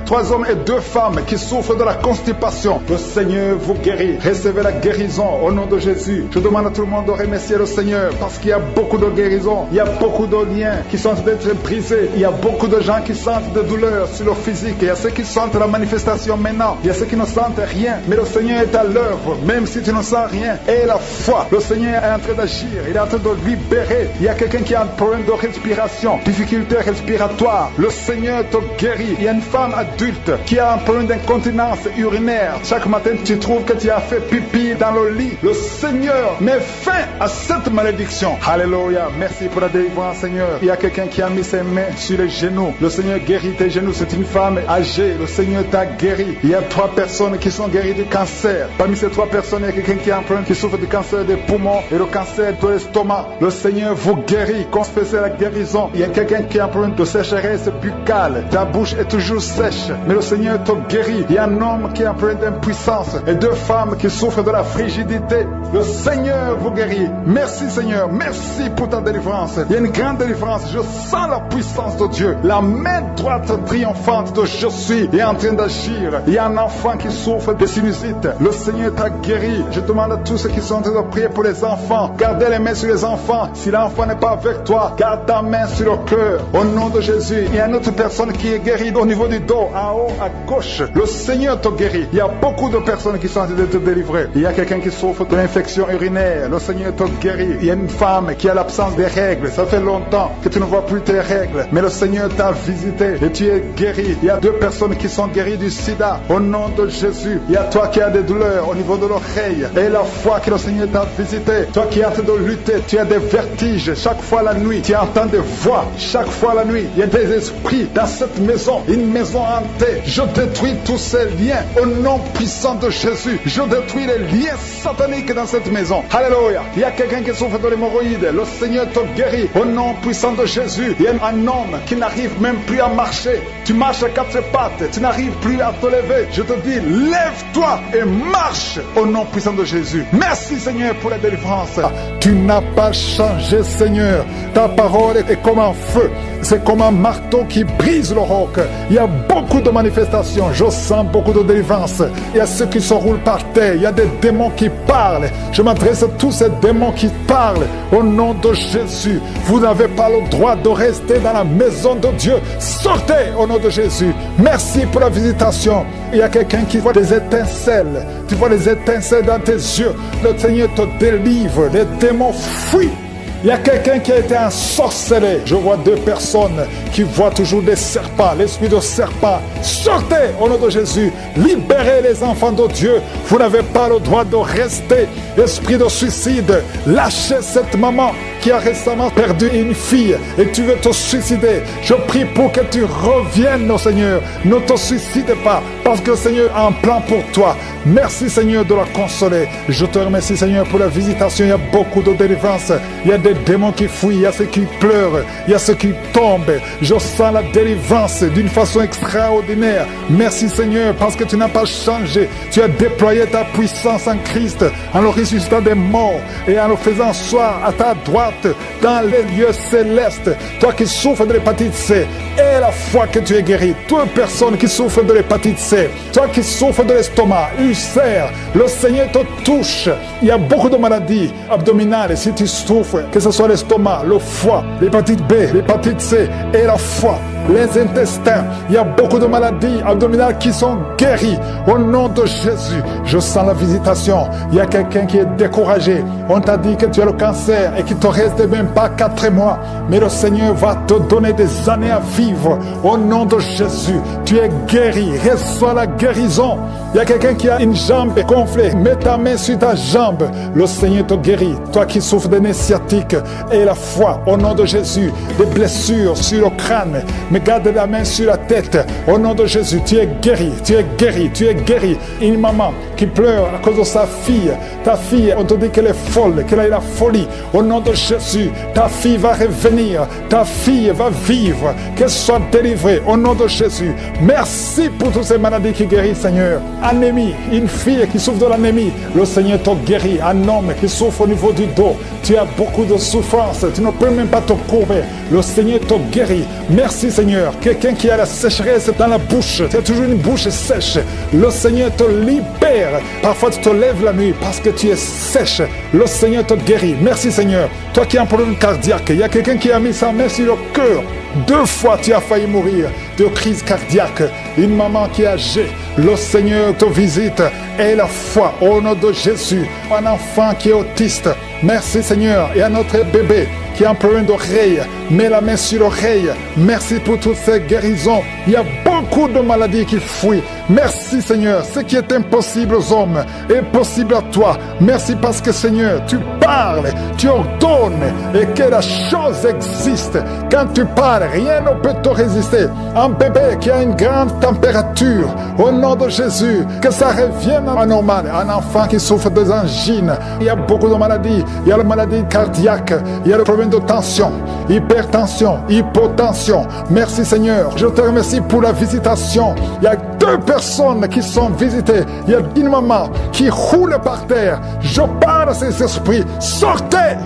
et 2 femmes qui souffrent de la constipation. Le Seigneur vous guérit. Recevez la guérison au nom de Jésus. Je demande à tout le monde de remercier le Seigneur parce qu'il y a beaucoup de guérisons. Il y a beaucoup de liens qui sont d'être brisés. Il y a beaucoup de gens qui sentent des douleurs sur leur physique. Il y a ceux qui sentent la manifestation maintenant. Il y a ceux qui ne sentent rien. Mais le Seigneur est à l'œuvre, même si tu ne sens rien. Et la foi, le Seigneur est en train d'agir. Il est en train de libérer. Il y a quelqu'un qui a un problème de respiration, difficulté respiratoire. Le Seigneur te guérit. Il y a une femme adulte qui a un problème d'incontinence urinaire. Chaque matin, tu trouves que tu as fait pipi dans le lit. Le Seigneur met fin à cette malédiction. Alléluia. Merci pour la délivrance, Seigneur. Il y a quelqu'un qui a mis ses mains sur les genoux. Le Seigneur guérit tes genoux. C'est une femme âgée. Le Seigneur t'a guéri. Il y a 3 personnes qui sont guéries du cancer. Parmi ces 3 personnes, il y a quelqu'un qui a un problème, qui souffre du cancer des poumons et le cancer de l'estomac. Le Seigneur vous guérit. Confessez la guérison. Il y a quelqu'un qui a un problème de sécheresse buccale. Ta bouche est toujours sèche, mais le Seigneur te guérit. Il y a un homme qui a un problème d'impuissance et 2 femmes qui souffrent de la frigidité. Le Seigneur vous guérit. Merci Seigneur. Merci pour ta délivrance. Il y a une grande délivrance. Je sens la puissance de Dieu. La main droite triomphante de je suis est en train d'agir. Il y a un enfant qui souffre de sinusite. Le Seigneur t'a guéri. Je demande à tous ceux qui sont en train de prier pour les enfants. Gardez les mains sur les enfants. Si l'enfant n'est pas avec toi, garde ta main sur le cœur. Au nom de Jésus. Il y a une autre personne qui est guérie au niveau du dos, en haut, à gauche. Le Seigneur te guérit. Il y a beaucoup de personnes qui sont en train de te délivrer. Il y a quelqu'un qui souffre de l'infection urinaire. Le Seigneur te guérit. Il y a une femme qui a l'absence des règles. Ça fait longtemps que tu ne vois plus tes règles. Mais le Seigneur t'a visité et tu es guéri. Il y a 2 personnes qui sont guéries du sida. Au nom de Jésus. Il y a toi qui as des douleurs au niveau de l'oreille. Et la foi que le Seigneur t'a visité. Toi qui es en train de lutter. Tu as des vertiges. Chaque fois la nuit, tu entends des voix. Chaque fois la nuit, il y a des esprits dans cette maison. Une maison hantée. Je détruis tous ces liens. Au nom puissant de Jésus. Je détruis les liens sataniques dans cette maison. Alléluia. Il y a quelqu'un qui souffre de l'hémorroïde. Le Seigneur te guérit. Au nom puissant de Jésus. Il y a un homme qui n'arrive même plus à marcher. Tu marches à 4 pattes. Tu n'arrives plus à te lever. Je te dis, lève-toi et marche. Au nom puissant de Jésus. Merci Seigneur pour la délivrance. Tu n'as pas changé Seigneur. Ta parole est comme un feu. C'est comme un marteau qui brise le roc. Il y a beaucoup de manifestations. Je sens beaucoup de délivrance. Il y a ceux qui se roulent par terre. Il y a des démons qui parlent. Je m'adresse à tous ces démons qui parlent. Au nom de Jésus. Vous n'avez pas le droit de rester dans la maison de Dieu. Sortez au nom de Jésus. Merci pour la visitation. Il y a quelqu'un qui voit des étincelles. Tu vois les étincelles dans tes yeux. Le Seigneur te délivre. Les démons fuient. Il y a quelqu'un qui a été ensorcelé. Je vois 2 personnes qui voient toujours des serpents, l'esprit de serpent. Sortez au nom de Jésus. Libérez les enfants de Dieu. Vous n'avez pas le droit de rester. Esprit de suicide, lâchez cette maman qui a récemment perdu une fille et tu veux te suicider. Je prie pour que tu reviennes au Seigneur. Ne te suicide pas parce que le Seigneur a un plan pour toi. Merci Seigneur de la consoler. Je te remercie Seigneur pour la visitation. Il y a beaucoup de délivrance. Il y a des démons qui fuient. Il y a ceux qui pleurent. Il y a ceux qui tombent. Je sens la délivrance d'une façon extraordinaire. Merci Seigneur parce que tu n'as pas changé. Tu as déployé ta puissance en Christ en le ressuscitant des morts et en le faisant asseoir à ta droite dans les lieux célestes. Toi qui souffres de l'hépatite C, et la foi que tu es guéri. Toute personne qui souffre de l'hépatite C, toi qui souffres de l'estomac, ulcère, le Seigneur te touche. Il y a beaucoup de maladies abdominales si tu souffres, que ce soit l'estomac, le foie, l'hépatite B, l'hépatite C et la foi. Les intestins, il y a beaucoup de maladies abdominales qui sont guéries. Au nom de Jésus, je sens la visitation. Il y a quelqu'un qui est découragé. On t'a dit que tu as le cancer et qu'il te reste même pas 4 mois. Mais le Seigneur va te donner des années à vivre. Au nom de Jésus, tu es guéri. Reçois la guérison. Il y a quelqu'un qui a une jambe gonflée. Mets ta main sur ta jambe. Le Seigneur te guérit. Toi qui souffres de nez sciatique et la foi. Au nom de Jésus, des blessures sur le crâne. mais garde la main sur la tête. Au nom de Jésus, tu es guéri, tu es guéri, tu es guéri. Une maman qui pleure à cause de sa fille. Ta fille, on te dit qu'elle est folle, qu'elle a la folie. Au nom de Jésus, ta fille va revenir, ta fille va vivre, qu'elle soit délivrée. Au nom de Jésus, merci pour toutes ces maladies qui guérissent, Seigneur. Anémie, une fille qui souffre de l'anémie, le Seigneur t'a guéri. Un homme qui souffre au niveau du dos, tu as beaucoup de souffrance, tu ne peux même pas te courber. Le Seigneur t'a guéri. Merci Seigneur. Quelqu'un qui a la sécheresse dans la bouche, tu as toujours une bouche sèche, le Seigneur te libère. Parfois tu te lèves la nuit parce que tu es sèche, le Seigneur te guérit. Merci Seigneur. Toi qui as un problème cardiaque, il y a quelqu'un qui a mis sa main sur le cœur. 2 fois tu as failli mourir de crise cardiaque. Une maman qui est âgée, le Seigneur te visite. Et la foi au nom de Jésus. Un enfant qui est autiste, merci Seigneur. Et un autre bébé qui a un problème d'oreille, mets la main sur l'oreille. Merci pour toutes ces guérisons. Il y a beaucoup de maladies qui fuient. Merci Seigneur. Ce qui est impossible aux hommes est possible à toi. Merci parce que Seigneur, tu parles, tu ordonnes et que la chose existe. Quand tu parles, rien ne peut te résister. Un bébé qui a une grande température, au nom de Jésus, que ça revienne à normal. Un enfant qui souffre des angines. Il y a beaucoup de maladies. Il y a la maladie cardiaque. Il y a le problème de tension, hypertension, hypotension. Merci Seigneur. Je te remercie pour la visitation. Il y a 2 personnes qui sont visitées. Il y a une maman qui roule par terre. Je parle à ces esprits. Sortez!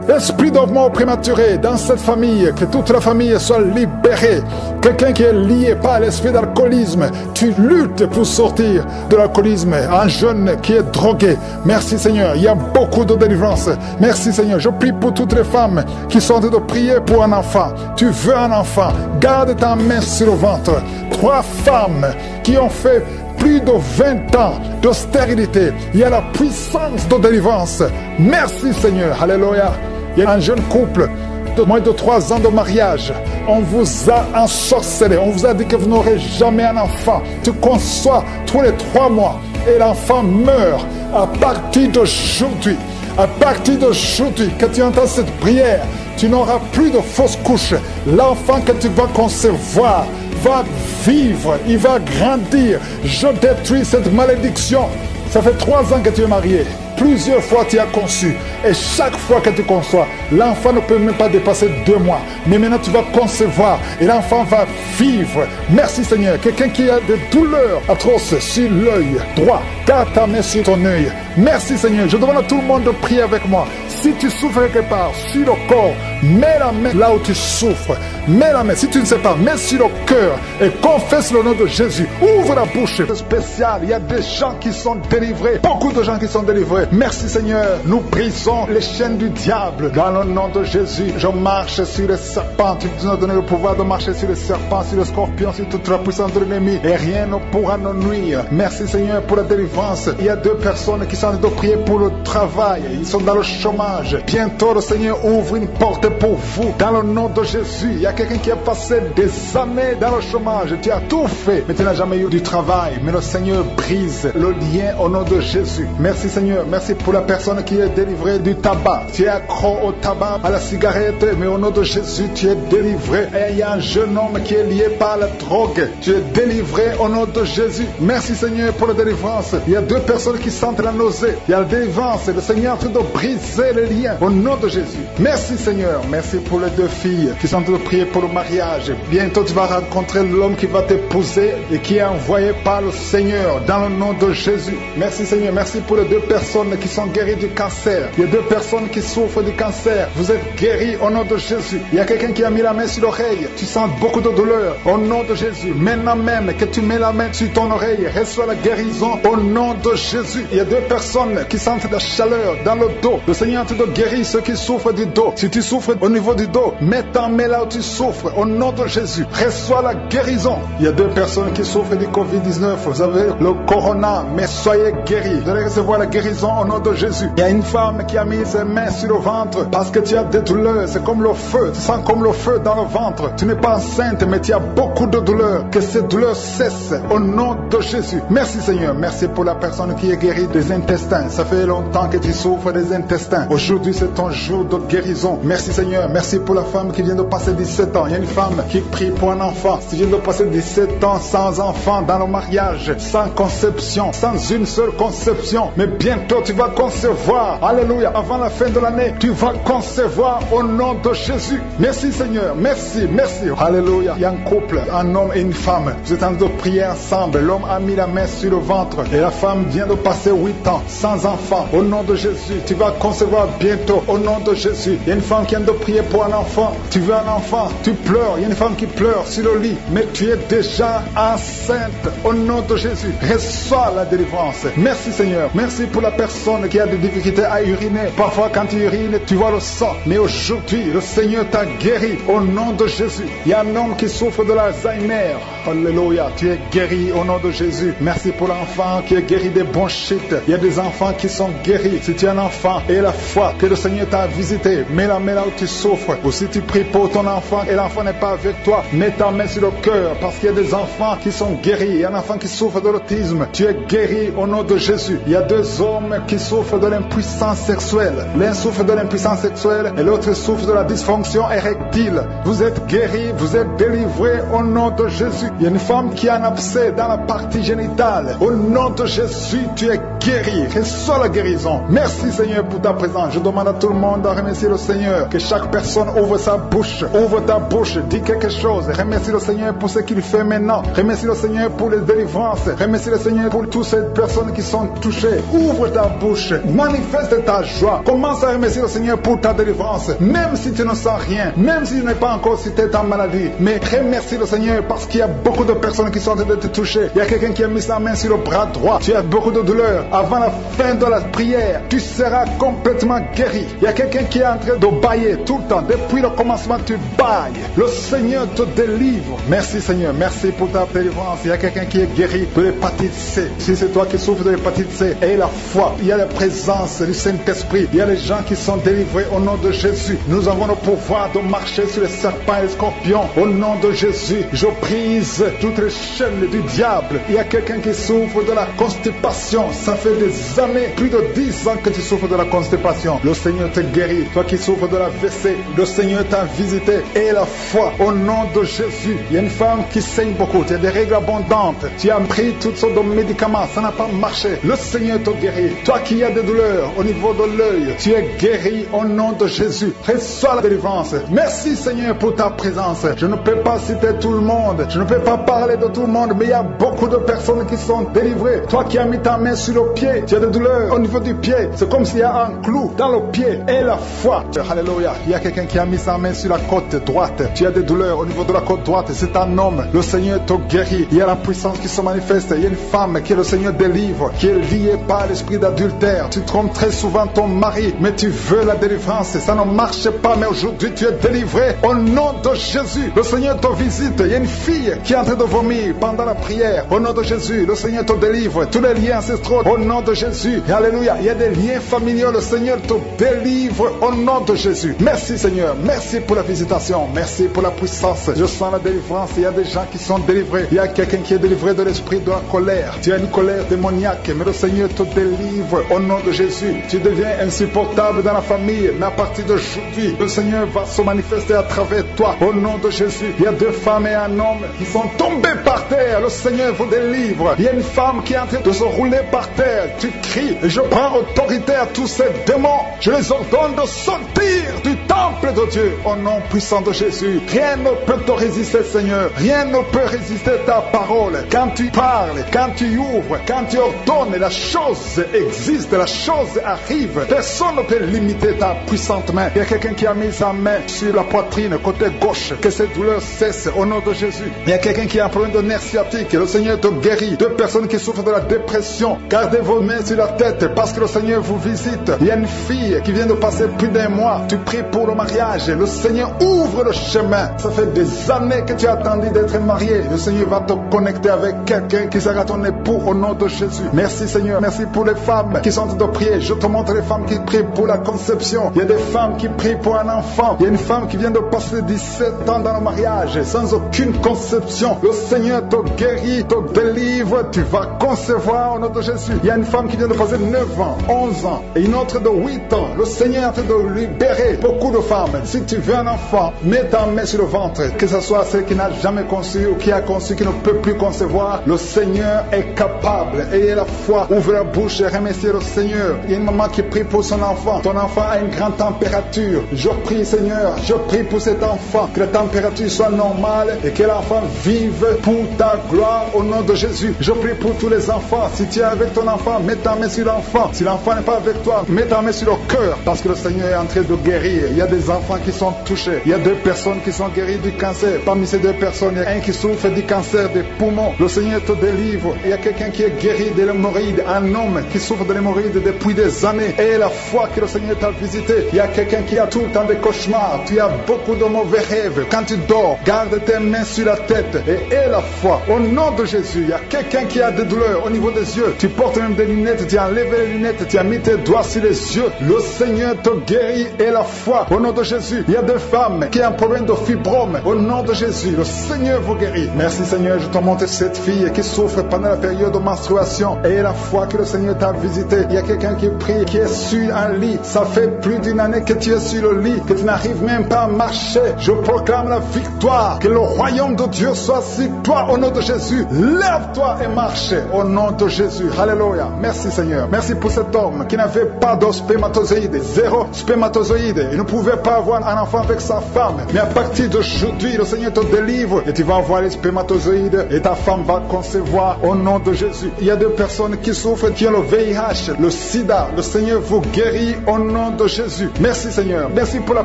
Esprit de mort prématuré dans cette famille, que toute la famille soit libérée. Quelqu'un qui est lié par l'esprit d'alcoolisme, tu luttes pour sortir de l'alcoolisme. Un jeune qui est drogué, merci Seigneur, il y a beaucoup de délivrance. Merci Seigneur, je prie pour toutes les femmes qui sont en train de prier pour un enfant. Tu veux un enfant, garde ta main sur le ventre. 3 femmes qui ont fait plus de 20 ans de stérilité. Il y a la puissance de délivrance. Merci Seigneur, alléluia. Il y a un jeune couple de moins de 3 ans de mariage. On vous a ensorcelé. On vous a dit que vous n'aurez jamais un enfant. Tu conçois tous les 3 mois et l'enfant meurt. À partir d'aujourd'hui, à partir d'aujourd'hui, que tu entends cette prière, tu n'auras plus de fausses couches. L'enfant que tu vas concevoir va vivre, il va grandir. Je détruis cette malédiction. Ça fait 3 ans que tu es marié. Plusieurs fois tu as conçu. Et chaque fois que tu conçois, l'enfant ne peut même pas dépasser 2 mois. Mais maintenant tu vas concevoir et l'enfant va vivre. Merci Seigneur. Quelqu'un qui a des douleurs atroces sur l'œil droit, garde ta main sur ton œil. Merci Seigneur. Je demande à tout le monde de prier avec moi. Si tu souffres quelque part sur le corps, mets la main là où tu souffres. Mets la main. Si tu ne sais pas, mets sur le cœur et confesse le nom de Jésus. Ouvre la bouche. C'est spécial. Il y a des gens qui sont délivrés. Beaucoup de gens qui sont délivrés. Merci Seigneur. Nous brisons les chaînes du diable. Dans le nom de Jésus, je marche sur les serpents. Tu nous as donné le pouvoir de marcher sur les serpents, sur les scorpions, sur toute la puissance de l'ennemi. Et rien ne pourra nous nuire. Merci Seigneur pour la délivrance. Il y a 2 personnes qui sont en train de prier pour le travail. Ils sont dans le chômage. Bientôt le Seigneur ouvre une porte pour vous. Dans le nom de Jésus, il y a quelqu'un qui a passé des années dans le chômage. Tu as tout fait, mais tu n'as jamais eu du travail. Mais le Seigneur brise le lien au nom de Jésus. Merci Seigneur. Merci pour la personne qui est délivrée du tabac. Tu es accro au tabac, à la cigarette, mais au nom de Jésus, tu es délivré. Et il y a un jeune homme qui est lié par la drogue. Tu es délivré au nom de Jésus. Merci Seigneur pour la délivrance. Il y a 2 personnes qui sentent la nausée. Il y a la délivrance. Le Seigneur est en train de briser les liens au nom de Jésus. Merci Seigneur. Merci pour les 2 filles qui sont en train de prier pour le mariage. Bientôt tu vas rencontrer l'homme qui va t'épouser et qui est envoyé par le Seigneur dans le nom de Jésus. Merci Seigneur. Merci pour les 2 personnes qui sont guéries du cancer. Il y a 2 personnes qui souffrent du cancer. Vous êtes guéris au nom de Jésus. Il y a quelqu'un qui a mis la main sur l'oreille. Tu sens beaucoup de douleur au nom de Jésus. Maintenant même que tu mets la main sur ton oreille, reçois la guérison au nom de Jésus. Il y a 2 personnes qui sentent la chaleur dans le dos. Le Seigneur te guérit ceux qui souffrent du dos. Si tu souffres au niveau du dos, mets ta main là où tu souffres au nom de Jésus. Reçois la guérison. Il y a 2 personnes qui souffrent du Covid-19. Vous avez le corona, mais soyez guéris. Vous allez recevoir la guérison au nom de Jésus. Il y a une femme qui a mis ses mains sur le ventre parce que tu as des douleurs. C'est comme le feu. Tu sens comme le feu dans le ventre. Tu n'es pas enceinte, mais tu as beaucoup de douleurs. Que ces douleurs cessent au nom de Jésus. Merci Seigneur. Merci pour la personne qui est guérie des intestins. Ça fait longtemps que tu souffres des intestins. Aujourd'hui, c'est ton jour de guérison. Merci Seigneur. Merci pour la femme qui vient de passer 17 ans. Il y a une femme qui prie pour un enfant. Tu viens de passer 17 ans sans enfant dans le mariage, sans conception, sans une seule conception. Mais bientôt, tu vas concevoir. Alléluia. Avant la fin de l'année, tu vas concevoir au nom de Jésus. Merci Seigneur. Merci, merci. Alléluia. Il y a un couple, un homme et une femme. Vous êtes en train de prier ensemble. L'homme a mis la main sur le ventre et la femme vient de passer 8 ans sans enfant. Au nom de Jésus, tu vas concevoir bientôt. Au nom de Jésus. Il y a une femme qui vient de prier pour un enfant. Tu veux un enfant, tu pleures. Il y a une femme qui pleure sur le lit, mais tu es déjà enceinte. Au nom de Jésus, reçois la délivrance. Merci Seigneur. Merci pour la personne qui a des difficultés à uriner. Parfois quand tu urines, tu vois le sang. Mais aujourd'hui, le Seigneur t'a guéri. Au nom de Jésus. Il y a un homme qui souffre de l'Alzheimer. Alléluia. Tu es guéri au nom de Jésus. Merci pour l'enfant qui est guéri des bronchites. Il y a des enfants qui sont guéris. Si tu es un enfant et la foi que le Seigneur t'a visité, mets la main là où tu souffres. Ou si tu pries pour ton enfant et l'enfant n'est pas avec toi, mets ta main sur le cœur parce qu'il y a des enfants qui sont guéris. Il y a un enfant qui souffre de l'autisme. Tu es guéri au nom de Jésus. Il y a 2 hommes qui souffrent de l'impuissance sexuelle. L'un souffre de l'impuissance sexuelle et l'autre souffre de la dysfonction érectile. Vous êtes guéris, vous êtes délivrés au nom de Jésus. Il y a une femme qui a un abcès dans la partie génitale. Au nom de Jésus, tu es guéri. Reçois la guérison. Merci Seigneur pour ta présence. Je demande à tout le monde de remercier le Seigneur. Que chaque personne ouvre sa bouche. Ouvre ta bouche. Dis quelque chose. Remercie le Seigneur pour ce qu'il fait maintenant. Remercie le Seigneur pour les délivrances. Remercie le Seigneur pour toutes ces personnes qui sont touchées. Ouvre ta bouche. Manifeste ta joie. Commence à remercier le Seigneur pour ta délivrance. Même si tu ne sens rien. Même si tu n'es pas encore cité ta maladie. Mais remercie le Seigneur parce qu'il y a beaucoup de personnes qui sont en train de te toucher. Il y a quelqu'un qui a mis sa main sur le bras droit. Tu as beaucoup de douleur. Avant la fin de la prière, tu seras complètement guéri. Il y a quelqu'un qui est en train de bailler tout le temps. Depuis le commencement, tu bailles. Le Seigneur te délivre. Merci Seigneur. Merci pour ta délivrance. Il y a quelqu'un qui est guéri de l'hépatite C. Si c'est toi qui souffres de l'hépatite C, aie la foi. Il y a la présence du Saint-Esprit. Il y a les gens qui sont délivrés au nom de Jésus. Nous avons le pouvoir de marcher sur les serpents et les scorpions. Au nom de Jésus, je brise toutes les chaînes du diable. Il y a quelqu'un qui souffre de la constipation. Ça fait des années, plus de 10 ans que tu souffres de la constipation. Le Seigneur te guérit. Toi qui souffres de la WC, le Seigneur t'a visité. Et la foi au nom de Jésus. Il y a une femme qui saigne beaucoup. Tu as des règles abondantes. Tu as pris toutes sortes de médicaments. Ça n'a pas marché. Le Seigneur te guérit. Toi qui as des douleurs au niveau de l'œil, tu es guéri au nom de Jésus. Reçois la délivrance. Merci Seigneur pour ta présence. Je ne peux pas citer tout le monde. Je ne peux pas parler de tout le monde, mais il y a beaucoup de personnes qui sont délivrées. Toi qui as mis ta main sur le pied, tu as des douleurs au niveau du pied. C'est comme s'il y a un clou dans le pied. Et la foi. Alléluia. Il y a quelqu'un qui a mis sa main sur la côte droite. Tu as des douleurs au niveau de la côte droite. C'est un homme. Le Seigneur te guérit. Il y a la puissance qui se manifeste. Il y a une femme que le Seigneur délivre, qui est liée par l'esprit d'adultère. Tu trompes très souvent ton mari, mais tu veux la délivrance. Ça ne marche pas, mais aujourd'hui tu es délivré au nom de Jésus. Le Seigneur te visite. Il y a une fille qui est en train de vomir pendant la prière. Au nom de Jésus, le Seigneur te délivre. Tous les liens ancestraux, au nom de Jésus. Alléluia. Il y a des liens familiaux. Le Seigneur te délivre au nom de Jésus. Merci Seigneur. Merci pour la visitation. Merci pour la puissance. Je sens la délivrance. Il y a des gens qui sont délivrés. Il y a quelqu'un qui est délivré de l'esprit de la colère. Tu as une colère démoniaque, mais le Seigneur te délivre au nom de Jésus. Tu deviens insupportable dans la famille, mais à partir d'aujourd'hui, le Seigneur va se manifester à travers toi au nom de Jésus. Il y a 2 femmes et un homme qui sont tombés par terre. Le Seigneur vous délivre. Il y a une femme qui est en train de se rouler par terre. Tu cries et je prends autorité à tous ces démons. Je les ordonne de sortir du temple de Dieu au nom puissant de Jésus. Rien ne peut te résister, Seigneur. Rien ne peut résister ta parole. Quand tu parles, quand tu ouvres, quand tu ordonnes, la chose existe, la chose arrive. Personne ne peut limiter ta puissante main. Il y a quelqu'un qui a mis sa main sur la poitrine, côté gauche. Que cette douleur cesse au nom de Jésus. Il y a quelqu'un qui a un problème de nerf sciatique. Le Seigneur te guérit. 2 personnes qui souffrent de la dépression. Gardez vos mains sur la tête parce que le Seigneur vous visite. Il y a une fille qui vient de passer plus d'1 mois. Tu pries pour pour le mariage. Le Seigneur ouvre le chemin. Ça fait des années que tu as attendu d'être marié. Le Seigneur va te connecter avec quelqu'un qui sera ton époux au nom de Jésus. Merci Seigneur. Merci pour les femmes qui sont en train de prier. Je te montre les femmes qui prient pour la conception. Il y a des femmes qui prient pour un enfant. Il y a une femme qui vient de passer 17 ans dans le mariage sans aucune conception. Le Seigneur te guérit, te délivre. Tu vas concevoir au nom de Jésus. Il y a une femme qui vient de passer 9 ans, 11 ans et une autre de 8 ans. Le Seigneur est en train de libérer beaucoup de femmes. Si tu veux un enfant, mets ta main sur le ventre. Que ce soit celle qui n'a jamais conçu ou qui a conçu, qui ne peut plus concevoir, le Seigneur est capable. Ayez la foi, ouvrez la bouche et remerciez le Seigneur. Il y a une maman qui prie pour son enfant. Ton enfant a une grande température. Je prie Seigneur, je prie pour cet enfant, que la température soit normale et que l'enfant vive pour ta gloire au nom de Jésus. Je prie pour tous les enfants. Si tu es avec ton enfant, mets ta main sur l'enfant. Si l'enfant n'est pas avec toi, mets ta main sur le cœur, parce que le Seigneur est en train de guérir. Il y a des enfants qui sont touchés. Il y a 2 personnes qui sont guéries du cancer. Parmi ces 2 personnes, il y a un qui souffre du cancer des poumons. Le Seigneur te délivre. Il y a quelqu'un qui est guéri de l'hémorroïde, un homme qui souffre de l'hémorroïde depuis des années. Et la foi que le Seigneur t'a visité. Il y a quelqu'un qui a tout le temps des cauchemars. Tu as beaucoup de mauvais rêves. Quand tu dors, garde tes mains sur la tête et aie la foi. Au nom de Jésus, il y a quelqu'un qui a des douleurs au niveau des yeux. Tu portes même des lunettes, tu as enlevé les lunettes, tu as mis tes doigts sur les yeux. Le Seigneur te guérit et la foi. Au nom de Jésus, il y a des femmes qui ont un problème de fibrome. Au nom de Jésus, le Seigneur vous guérit. Merci Seigneur, je te montre cette fille qui souffre pendant la période de menstruation. Et la foi que le Seigneur t'a visité. Il y a quelqu'un qui prie, qui est sur un lit. Ça fait plus d'une année que tu es sur le lit, que tu n'arrives même pas à marcher. Je proclame la victoire. Que le royaume de Dieu soit sur toi au nom de Jésus. Lève-toi et marche au nom de Jésus. Alléluia. Merci Seigneur. Merci pour cet homme qui n'avait pas de spermatozoïdes. 0 spermatozoïdes. Il ne pouvait pas avoir un enfant avec sa femme. Mais à partir d'aujourd'hui, le Seigneur te délivre et tu vas avoir les spermatozoïdes et ta femme va concevoir au nom de Jésus. Il y a 2 personnes qui souffrent, qui ont le VIH, le sida. Le Seigneur vous guérit au nom de Jésus. Merci Seigneur. Merci pour la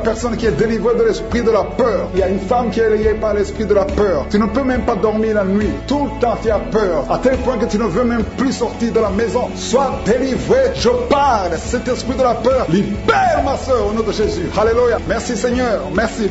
personne qui est délivrée de l'esprit de la peur. Il y a une femme qui est liée par l'esprit de la peur. Tu ne peux même pas dormir la nuit. Tout le temps tu as peur. À tel point que tu ne veux même plus sortir de la maison. Sois délivré. Je parle. Cet esprit de la peur, libère ma soeur au nom de Jésus. Alléluia. Merci Seigneur. Merci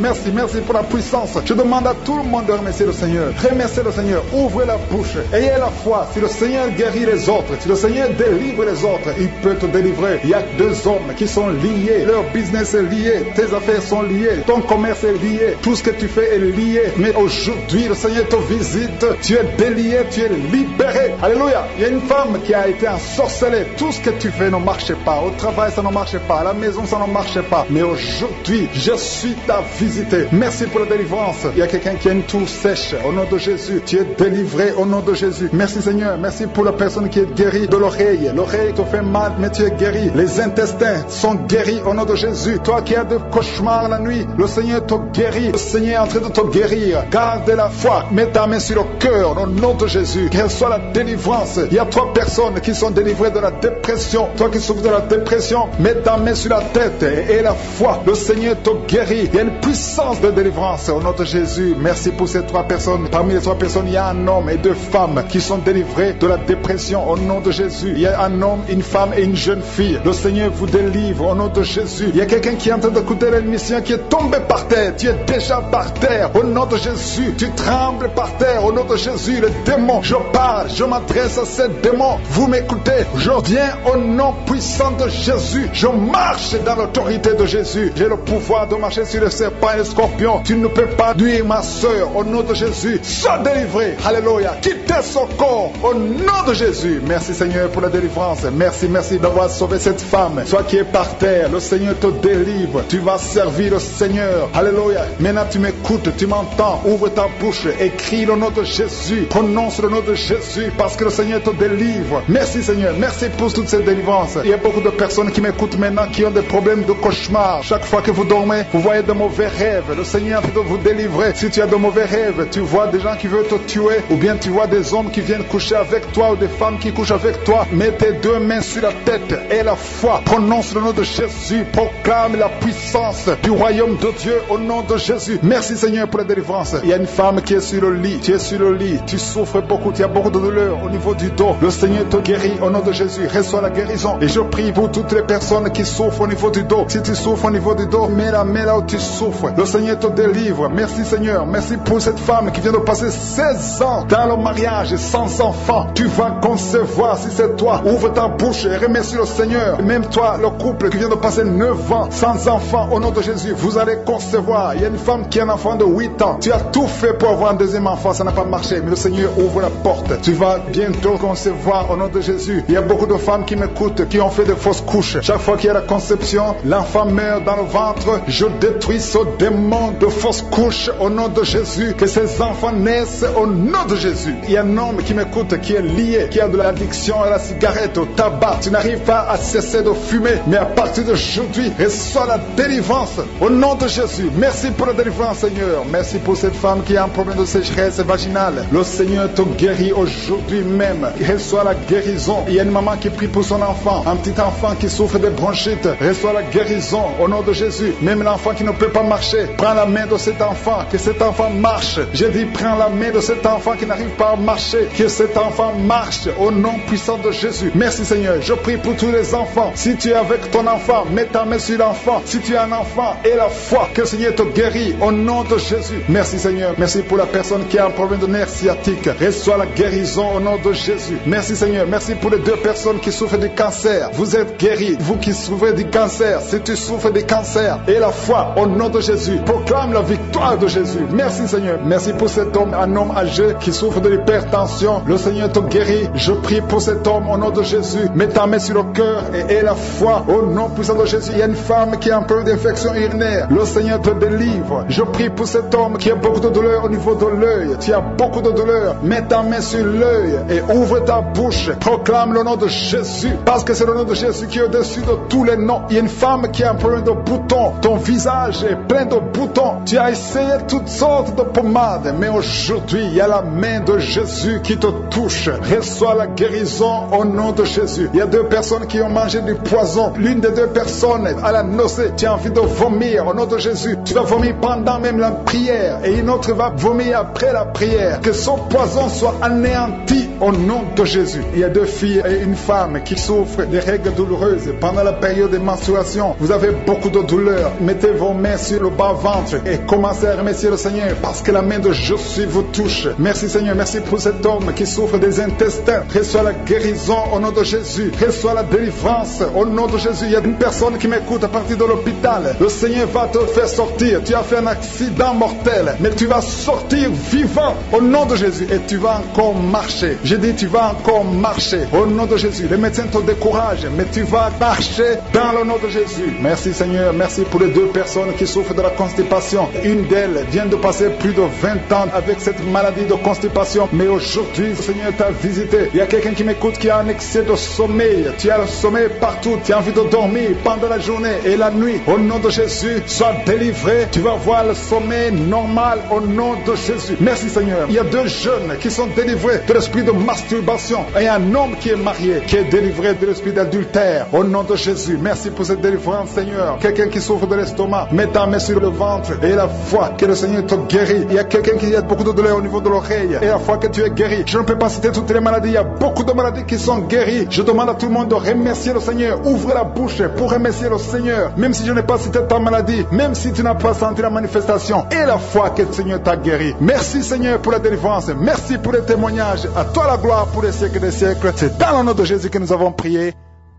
pour la puissance. Je demande à tout le monde de remercier le Seigneur. Remerciez le Seigneur. Ouvrez la bouche. Ayez la foi. Si le Seigneur guérit les autres, si le Seigneur délivre les autres, il peut te délivrer. Il y a 2 hommes qui sont liés. Leur business est lié. Tes affaires sont liées. Ton commerce est lié. Tout ce que tu fais est lié. Mais aujourd'hui, le Seigneur te visite. Tu es délié. Tu es libéré. Alléluia. Il y a une femme qui a été ensorcelée. Tout ce que tu fais ne marche pas. Au travail, ça ne marche pas. À la maison, ça ne marche pas. Mais aujourd'hui, je suis ta visité. Merci pour la délivrance. Il y a quelqu'un qui a une toux sèche. Au nom de Jésus, tu es délivré au nom de Jésus. Merci Seigneur. Merci pour la personne qui est guérie de l'oreille. L'oreille te fait mal, mais tu es guéri. Les intestins sont guéris au nom de Jésus. Toi qui as des cauchemars la nuit, le Seigneur te guérit. Le Seigneur est en train de te guérir. Garde la foi. Mets ta main sur le cœur au nom de Jésus. Qu'elle soit la délivrance. Il y a 3 personnes qui sont délivrées de la dépression. Toi qui souffres de la dépression, mets ta main sur la tête et la foi. Le Seigneur te guérit. Il y a une puissance de délivrance au nom de Jésus. Merci pour ces 3 personnes. Parmi les 3 personnes, il y a un homme et 2 femmes qui sont délivrés de la dépression au nom de Jésus. Il y a un homme, une femme et une jeune fille. Le Seigneur vous délivre au nom de Jésus. Il y a quelqu'un qui est en train d'écouter l'émission qui est tombé par terre. Tu es déjà par terre au nom de Jésus. Tu trembles par terre au nom de Jésus. Le démon, je parle, je m'adresse à ces démons. Vous m'écoutez. Je viens au nom puissant de Jésus. Je marche dans l'autorité de Jésus. J'ai le pouvoir de marcher sur le serpent et le scorpion. Tu ne peux pas nuire ma soeur au nom de Jésus. Sois délivré. Alléluia. Quittez son corps au nom de Jésus. Merci Seigneur pour la délivrance. Merci d'avoir sauvé cette femme. Toi qui es par terre, le Seigneur te délivre. Tu vas servir le Seigneur. Alléluia. Maintenant tu m'écoutes, tu m'entends. Ouvre ta bouche, écris le nom de Jésus. Prononce le nom de Jésus parce que le Seigneur te délivre. Merci Seigneur. Merci pour toutes ces délivrances. Il y a beaucoup de personnes qui m'écoutent maintenant qui ont des problèmes de cauchemar. Chaque fois que vous dormez, vous voyez de mauvais rêves. Le Seigneur peut vous délivrer. Si tu as de mauvais rêves, tu vois des gens qui veulent te tuer ou bien tu vois des hommes qui viennent coucher avec toi ou des femmes qui couchent avec toi. Mets tes 2 mains sur la tête et la foi. Prononce le nom de Jésus. Proclame la puissance du royaume de Dieu au nom de Jésus. Merci Seigneur pour la délivrance. Il y a une femme qui est sur le lit. Tu es sur le lit. Tu souffres beaucoup. Tu as beaucoup de douleur au niveau du dos. Le Seigneur te guérit au nom de Jésus. Reçois la guérison. Et je prie pour toutes les personnes qui souffrent au niveau du dos. Si tu souffres au niveau du dos, mets la main là où tu souffres. Le Seigneur te délivre. Merci Seigneur. Merci pour cette femme qui vient de passer 16 ans dans le mariage sans enfant. Tu vas concevoir si c'est toi. Ouvre ta bouche et remercie le Seigneur. Même toi, le couple qui vient de passer 9 ans sans enfant, au nom de Jésus, vous allez concevoir. Il y a une femme qui a un enfant de 8 ans. Tu as tout fait pour avoir un deuxième enfant, ça n'a pas marché. Mais le Seigneur ouvre la porte. Tu vas bientôt concevoir au nom de Jésus. Il y a beaucoup de femmes qui m'écoutent, qui ont fait de fausses couches. Chaque fois qu'il y a la conception, l'enfant meurt dans le ventre. Je détruis ce démon de fausses couches au nom de Jésus. Que ces enfants naissent au nom de Jésus. Il y a un homme qui m'écoute, qui est lié, qui a de l'addiction à la cigarette, au tabac. Tu n'arrives pas à cesser de fumer, mais à partir d'aujourd'hui, reçois la délivrance au nom de Jésus. Merci pour la délivrance, Seigneur. Merci pour cette femme qui a un problème de sécheresse vaginale. Le Seigneur te guérit aujourd'hui même. Reçois la guérison. Il y a une maman qui prie pour son enfant, un petit enfant qui souffre de bronchite. Reçois la guérison au nom de Jésus. Même l'enfant qui ne peut pas marcher, prends la main de cet enfant, que cet enfant marche. J'ai dit, prends la main de cet enfant qui n'arrive pas à marcher, que cet enfant marche au nom puissant de Jésus. Merci Seigneur. Je prie pour tous les enfants. Si tu es avec ton enfant, mets ta main sur l'enfant. Si tu es un enfant, et la foi, que le Seigneur te guérit au nom de Jésus. Merci Seigneur. Merci pour la personne qui a un problème de nerf sciatique. Reçois la guérison au nom de Jésus. Merci Seigneur. Merci pour les 2 personnes qui souffrent du cancer. Vous êtes guéris. Vous qui souffrez du cancer, si tu souffres du cancer, et la foi au nom de Jésus, proclame la victoire de Jésus. Merci Seigneur. Merci pour cet homme, un homme âgé qui souffre de l'hypertension. Le Seigneur te guérit. Je prie pour cet homme au nom de Jésus. Mets ta main sur le cœur et aie la foi au nom puissant de Jésus. Il y a une femme qui a un peu d'infection urinaire. Le Seigneur te délivre. Je prie pour cet homme qui a beaucoup de douleur au niveau de l'œil. Tu as beaucoup de douleur. Mets ta main sur l'œil et ouvre ta bouche. Proclame le nom de Jésus, parce que c'est le nom de Jésus qui est au-dessus de tous les noms. Il y a une femme qui a un problème de boutons. Ton visage est plein de boutons. Tu as essayé toutes sortes de pommades, mais aujourd'hui, il y a la main de Jésus qui te touche. Reçois la guérison au nom de Jésus. Il y a 2 personnes qui ont mangé du poison. L'une des 2 personnes a la nausée. Tu as envie de vomir au nom de Jésus. Tu vas vomir pendant même la prière et une autre va vomir après la prière. Que son poison soit anéanti au nom de Jésus. Il y a 2 filles et une femme qui souffrent des règles douloureuses pendant la période de menstruation. Vous avez beaucoup de douleur. Mettez vos mains sur le bas-ventre et commencez à remercier le Seigneur, parce que la main de Jésus vous touche. Merci Seigneur. Merci pour cet homme qui souffre des intestins. Reçois la guérison au nom de Jésus. Reçois la délivrance au nom de Jésus. Il y a une personne qui m'écoute à partir de l'hôpital. Le Seigneur va te faire sortir. Tu as fait un accident mortel, mais tu vas sortir vivant au nom de Jésus et tu vas encore marcher. J'ai dit tu vas encore marcher au nom de Jésus. Les médecins te découragent, mais tu vas marcher dans le nom de Jésus. Merci Seigneur. Merci pour les 2 personnes qui souffrent de la constipation. Une d'elles vient de passer plus de 20 ans avec cette maladie de constipation, mais aujourd'hui le Seigneur t'a visité. Il y a quelqu'un qui m'écoute qui a un excès de sommeil. Tu as le sommeil partout. Tu as envie de dormir pendant la journée et la nuit. Au nom de Jésus, sois délivré. Tu vas voir le sommeil normal au nom de Jésus. Merci Seigneur. Il y a 2 jeunes qui sont délivrés de l'esprit de masturbation et un homme qui est marié qui est délivré de l'esprit d'adultère au nom de Jésus. Merci pour cette délivrance Seigneur. Quelqu'un qui souffre de l'estomac, mets ta main sur le ventre et la foi que le Seigneur te guérit. Il y a quelqu'un qui a beaucoup de douleur au niveau de l'oreille et la foi que tu es guéri. Je ne peux pas citer toutes les maladies. Il y a beaucoup de maladies qui sont guéries. Je demande à tout le monde de remercier le Seigneur. Ouvre la bouche pour remercier le Seigneur. Même si je n'ai pas cité ta maladie, même si tu n'as pas senti la manifestation, et la foi que le Seigneur t'a guéri. Merci Seigneur pour la délivrance. Merci pour les témoignages. À toi la gloire pour les siècles des siècles. C'est dans le nom de Jésus que nous avons prié.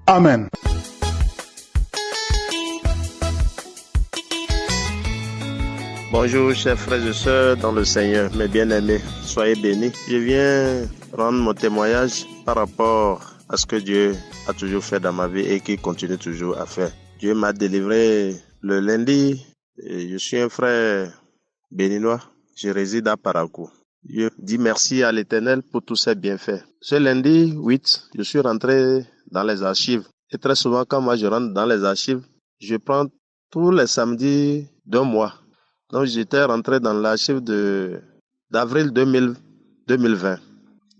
Amen. Bonjour chers frères et sœurs dans le Seigneur, mes bien-aimés, soyez bénis. Je viens rendre mon témoignage par rapport à ce que Dieu a toujours fait dans ma vie et qu'il continue toujours à faire. Dieu m'a délivré le lundi. Je suis un frère béninois, je réside à Parakou. Je dis merci à l'Éternel pour tous ses bienfaits. Ce lundi 8, je suis rentré dans les archives. Et très souvent, quand moi je rentre dans les archives, je prends tous les samedis d'un mois. Donc j'étais rentré dans l'archive d'avril 2020.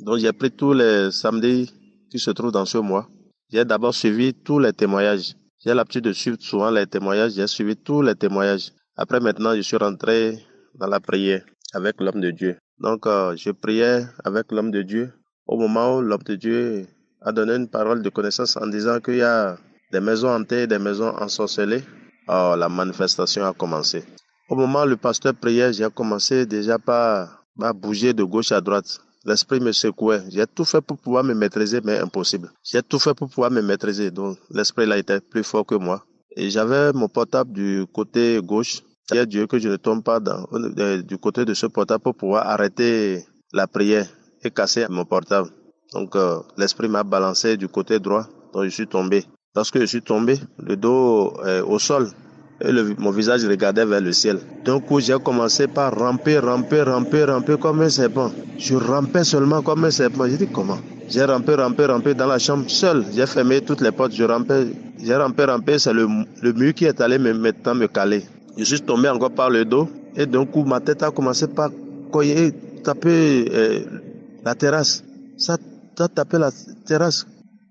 Donc j'ai pris tous les samedis qui se trouvent dans ce mois. J'ai d'abord suivi tous les témoignages. J'ai l'habitude de suivre souvent les témoignages. J'ai suivi tous les témoignages. Après maintenant, je suis rentré dans la prière avec l'homme de Dieu. Donc je priais avec l'homme de Dieu. Au moment où l'homme de Dieu a donné une parole de connaissance en disant qu'il y a des maisons hantées, des maisons ensorcelées la manifestation a commencé. Au moment où le pasteur priait, j'ai commencé déjà par bouger de gauche à droite. L'esprit me secouait. J'ai tout fait pour pouvoir me maîtriser, mais impossible. J'ai tout fait pour pouvoir me maîtriser. Donc, l'esprit là était plus fort que moi. Et j'avais mon portable du côté gauche. C'est Dieu que je ne tombe pas du côté de ce portable pour pouvoir arrêter la prière et casser mon portable. Donc, l'esprit m'a balancé du côté droit. Donc, je suis tombé. Lorsque je suis tombé, le dos au sol, et mon visage regardait vers le ciel. D'un coup, j'ai commencé par ramper comme un serpent. Je rampais seulement comme un serpent. J'ai dit comment? J'ai rampé dans la chambre seul. J'ai fermé toutes les portes. J'ai rampé. C'est le mur qui est allé maintenant me caler. Je suis tombé encore par le dos. Et d'un coup, ma tête a commencé par taper la terrasse. Ça a tapé la terrasse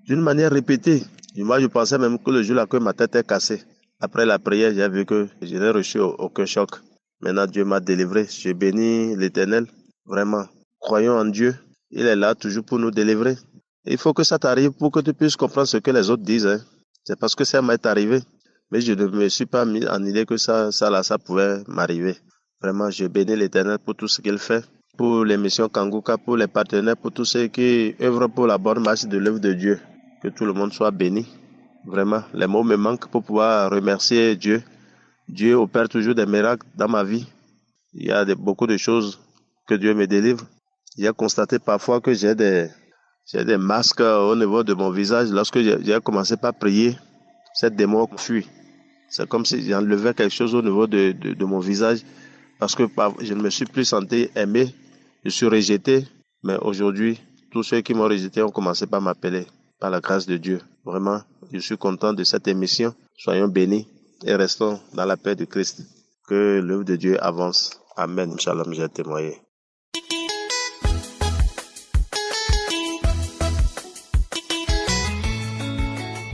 d'une manière répétée. Et moi, je pensais même que le jour là que ma tête est cassée. Après la prière, j'ai vu que je n'ai reçu aucun choc. Maintenant, Dieu m'a délivré. Je bénis l'Éternel. Vraiment, croyons en Dieu. Il est là toujours pour nous délivrer. Il faut que ça t'arrive pour que tu puisses comprendre ce que les autres disent. Hein. C'est parce que ça m'est arrivé. Mais je ne me suis pas mis en idée que ça pouvait m'arriver. Vraiment, je bénis l'Éternel pour tout ce qu'il fait. Pour l'émission Kanguka, pour les partenaires, pour tous ceux qui œuvrent pour la bonne marche de l'œuvre de Dieu. Que tout le monde soit béni. Vraiment, les mots me manquent pour pouvoir remercier Dieu. Dieu opère toujours des miracles dans ma vie. Il y a beaucoup de choses que Dieu me délivre. J'ai constaté parfois que j'ai des masques au niveau de mon visage. Lorsque j'ai commencé par prier, cette démon fuit. C'est comme si j'enlevais quelque chose au niveau de mon visage parce que je ne me suis plus senti aimé. Je suis rejeté. Mais aujourd'hui, tous ceux qui m'ont rejeté ont commencé par m'appeler par la grâce de Dieu. Vraiment, je suis content de cette émission. Soyons bénis et restons dans la paix de Christ. Que l'œuvre de Dieu avance. Amen. Shalom, j'ai témoigné.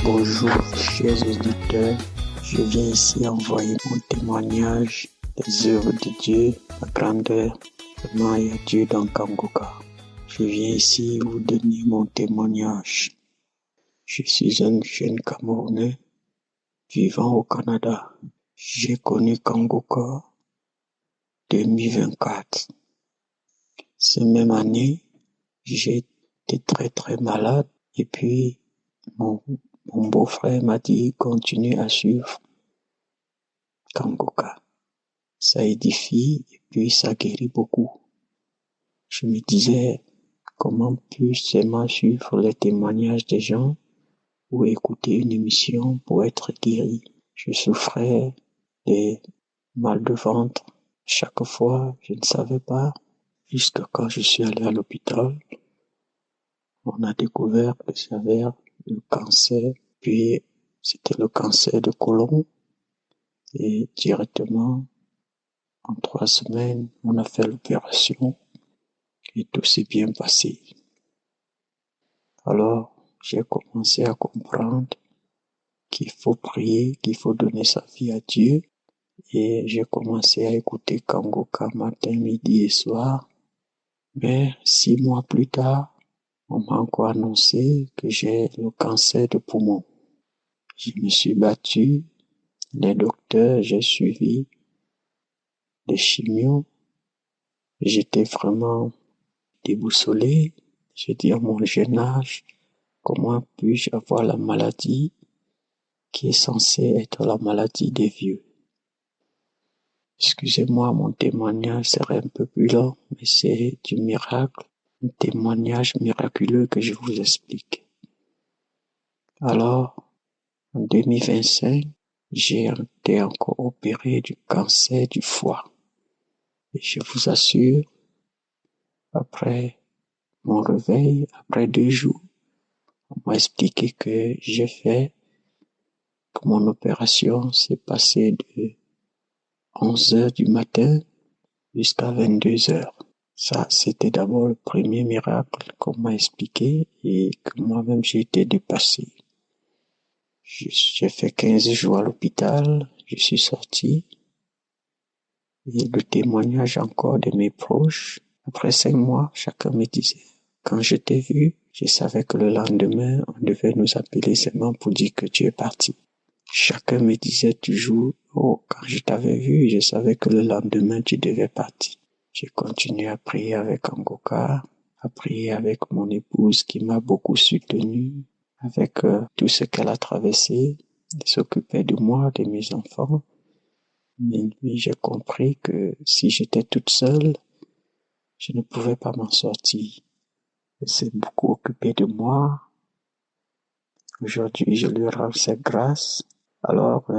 Bonjour, chers auditeurs. Je viens ici envoyer mon témoignage des œuvres de Dieu, la grandeur. Vraiment, il y a Dieu dans Kanguka. Je viens ici vous donner mon témoignage. Je suis un jeune Camerounais vivant au Canada. J'ai connu Kanguka 2024. Cette même année, j'ai été très très malade et puis mon beau-frère m'a dit continue à suivre Kanguka. Ça édifie et puis ça guérit beaucoup. Je me disais comment puis-je suivre les témoignages des gens ou écouter une émission pour être guéri. Je souffrais des mal de ventre. Chaque fois, je ne savais pas. Jusqu'à quand je suis allé à l'hôpital, on a découvert que j'avais le cancer. Puis, c'était le cancer de côlon. Et directement, en 3 semaines, on a fait l'opération. Et tout s'est bien passé. Alors, j'ai commencé à comprendre qu'il faut prier, qu'il faut donner sa vie à Dieu. Et j'ai commencé à écouter Kanguka matin, midi et soir. Mais 6 mois plus tard, on m'a encore annoncé que j'ai le cancer de poumon. Je me suis battu, les docteurs, j'ai suivi des chimios. J'étais vraiment déboussolé. J'ai dit à mon jeune âge, comment puis-je avoir la maladie qui est censée être la maladie des vieux? Excusez-moi, mon témoignage serait un peu plus long, mais c'est du miracle, un témoignage miraculeux que je vous explique. Alors, en 2025, j'ai été encore opéré du cancer du foie. Et je vous assure, après mon réveil, après 2 jours, on m'a expliqué que que mon opération s'est passée de 11h du matin jusqu'à 22h. Ça, c'était d'abord le premier miracle qu'on m'a expliqué et que moi-même j'ai été dépassé. J'ai fait 15 jours à l'hôpital, je suis sorti. Et le témoignage encore de mes proches, après 5 mois, chacun me disait, quand je t'ai vu, je savais que le lendemain, on devait nous appeler seulement pour dire que tu es parti. Chacun me disait toujours, Oh, quand je t'avais vu, je savais que le lendemain, tu devais partir. J'ai continué à prier avec Angoka, à prier avec mon épouse qui m'a beaucoup soutenu, avec tout ce qu'elle a traversé. Elle s'occupait de moi, de mes enfants. Mais puis j'ai compris que si j'étais toute seule, je ne pouvais pas m'en sortir. Elle s'est beaucoup occupée de moi. Aujourd'hui, je lui rends ses grâces. Alors,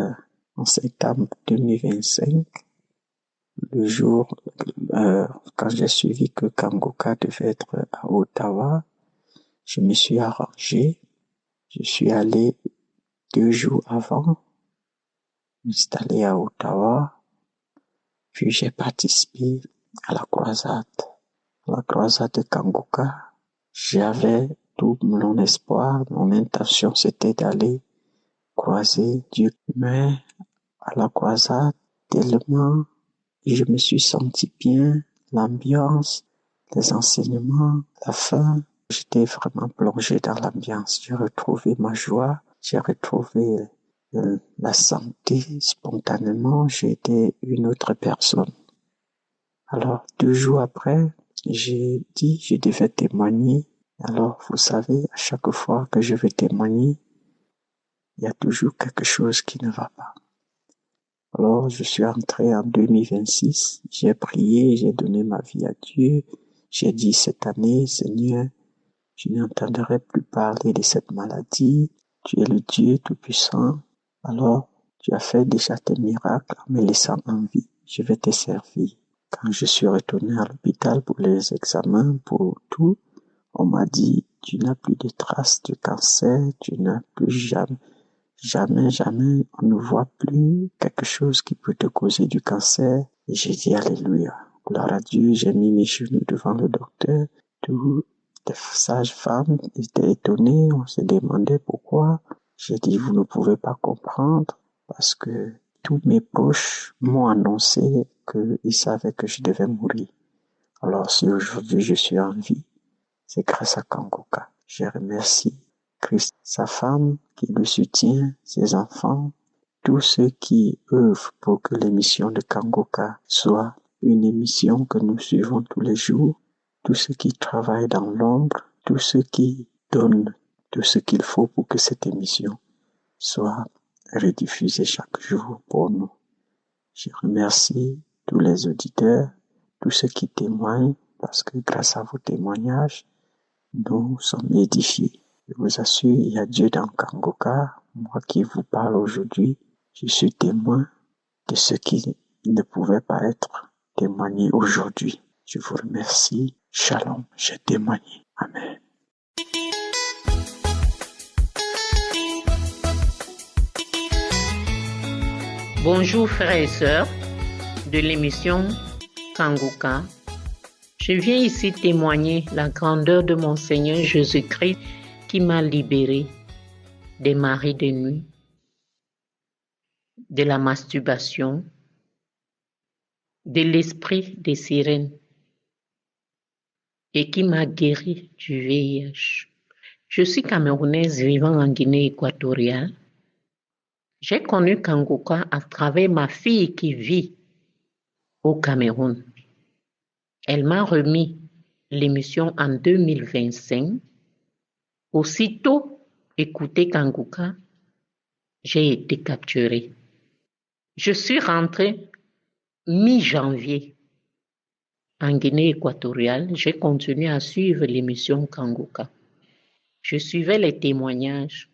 en septembre 2025, le jour, quand j'ai suivi que Kangoka devait être à Ottawa, je me suis arrangé. Je suis allé 2 jours avant, m'installer à Ottawa, puis j'ai participé à la croisade. La croisade de Kangoka, j'avais tout mon espoir, mon intention c'était d'aller croiser Dieu. Mais à la croisade, tellement je me suis senti bien, l'ambiance, les enseignements, la fin, j'étais vraiment plongé dans l'ambiance. J'ai retrouvé ma joie, j'ai retrouvé la santé spontanément, j'étais une autre personne. Alors, 2 jours après, j'ai dit, je devais témoigner. Alors, vous savez, à chaque fois que je vais témoigner, il y a toujours quelque chose qui ne va pas. Alors, je suis entré en 2026, j'ai prié, j'ai donné ma vie à Dieu. J'ai dit cette année, Seigneur, je n'entendrai plus parler de cette maladie. Tu es le Dieu Tout-Puissant. Alors, tu as fait déjà tes miracles en me laissant en vie. Je vais te servir. Quand je suis retourné à l'hôpital pour les examens, pour tout, on m'a dit, tu n'as plus de traces de cancer, tu n'as plus jamais, on ne voit plus quelque chose qui peut te causer du cancer. Et j'ai dit, alléluia, gloire à Dieu, j'ai mis mes genoux devant le docteur. Toutes les sages-femmes étaient étonnées, on se demandait pourquoi. J'ai dit, vous ne pouvez pas comprendre parce que tous mes proches m'ont annoncé qu'ils savaient que je devais mourir. Alors si aujourd'hui je suis en vie, c'est grâce à Kangoka. Je remercie Christ, sa femme qui le soutient, ses enfants, tous ceux qui œuvrent pour que l'émission de Kangoka soit une émission que nous suivons tous les jours, tous ceux qui travaillent dans l'ombre, tous ceux qui donnent tout ce qu'il faut pour que cette émission soit rediffusée chaque jour pour nous. Je remercie tous les auditeurs, tous ceux qui témoignent, parce que grâce à vos témoignages, nous sommes édifiés. Je vous assure, il y a Dieu dans Kangoka. Moi qui vous parle aujourd'hui, je suis témoin de ce qui ne pouvait pas être témoigné aujourd'hui. Je vous remercie. Shalom, j'ai témoigné. Amen. Bonjour frères et sœurs de l'émission Kangoka. Je viens ici témoigner la grandeur de mon Seigneur Jésus-Christ qui m'a libéré des maris de nuit, de la masturbation, de l'esprit des sirènes et qui m'a guéri du VIH. Je suis camerounaise vivant en Guinée équatoriale. J'ai connu Kangoka à travers ma fille qui vit au Cameroun. Elle m'a remis l'émission en 2025. Aussitôt écouté Kangoka, j'ai été capturée. Je suis rentrée mi-janvier en Guinée équatoriale. J'ai continué à suivre l'émission Kangoka. Je suivais les témoignages.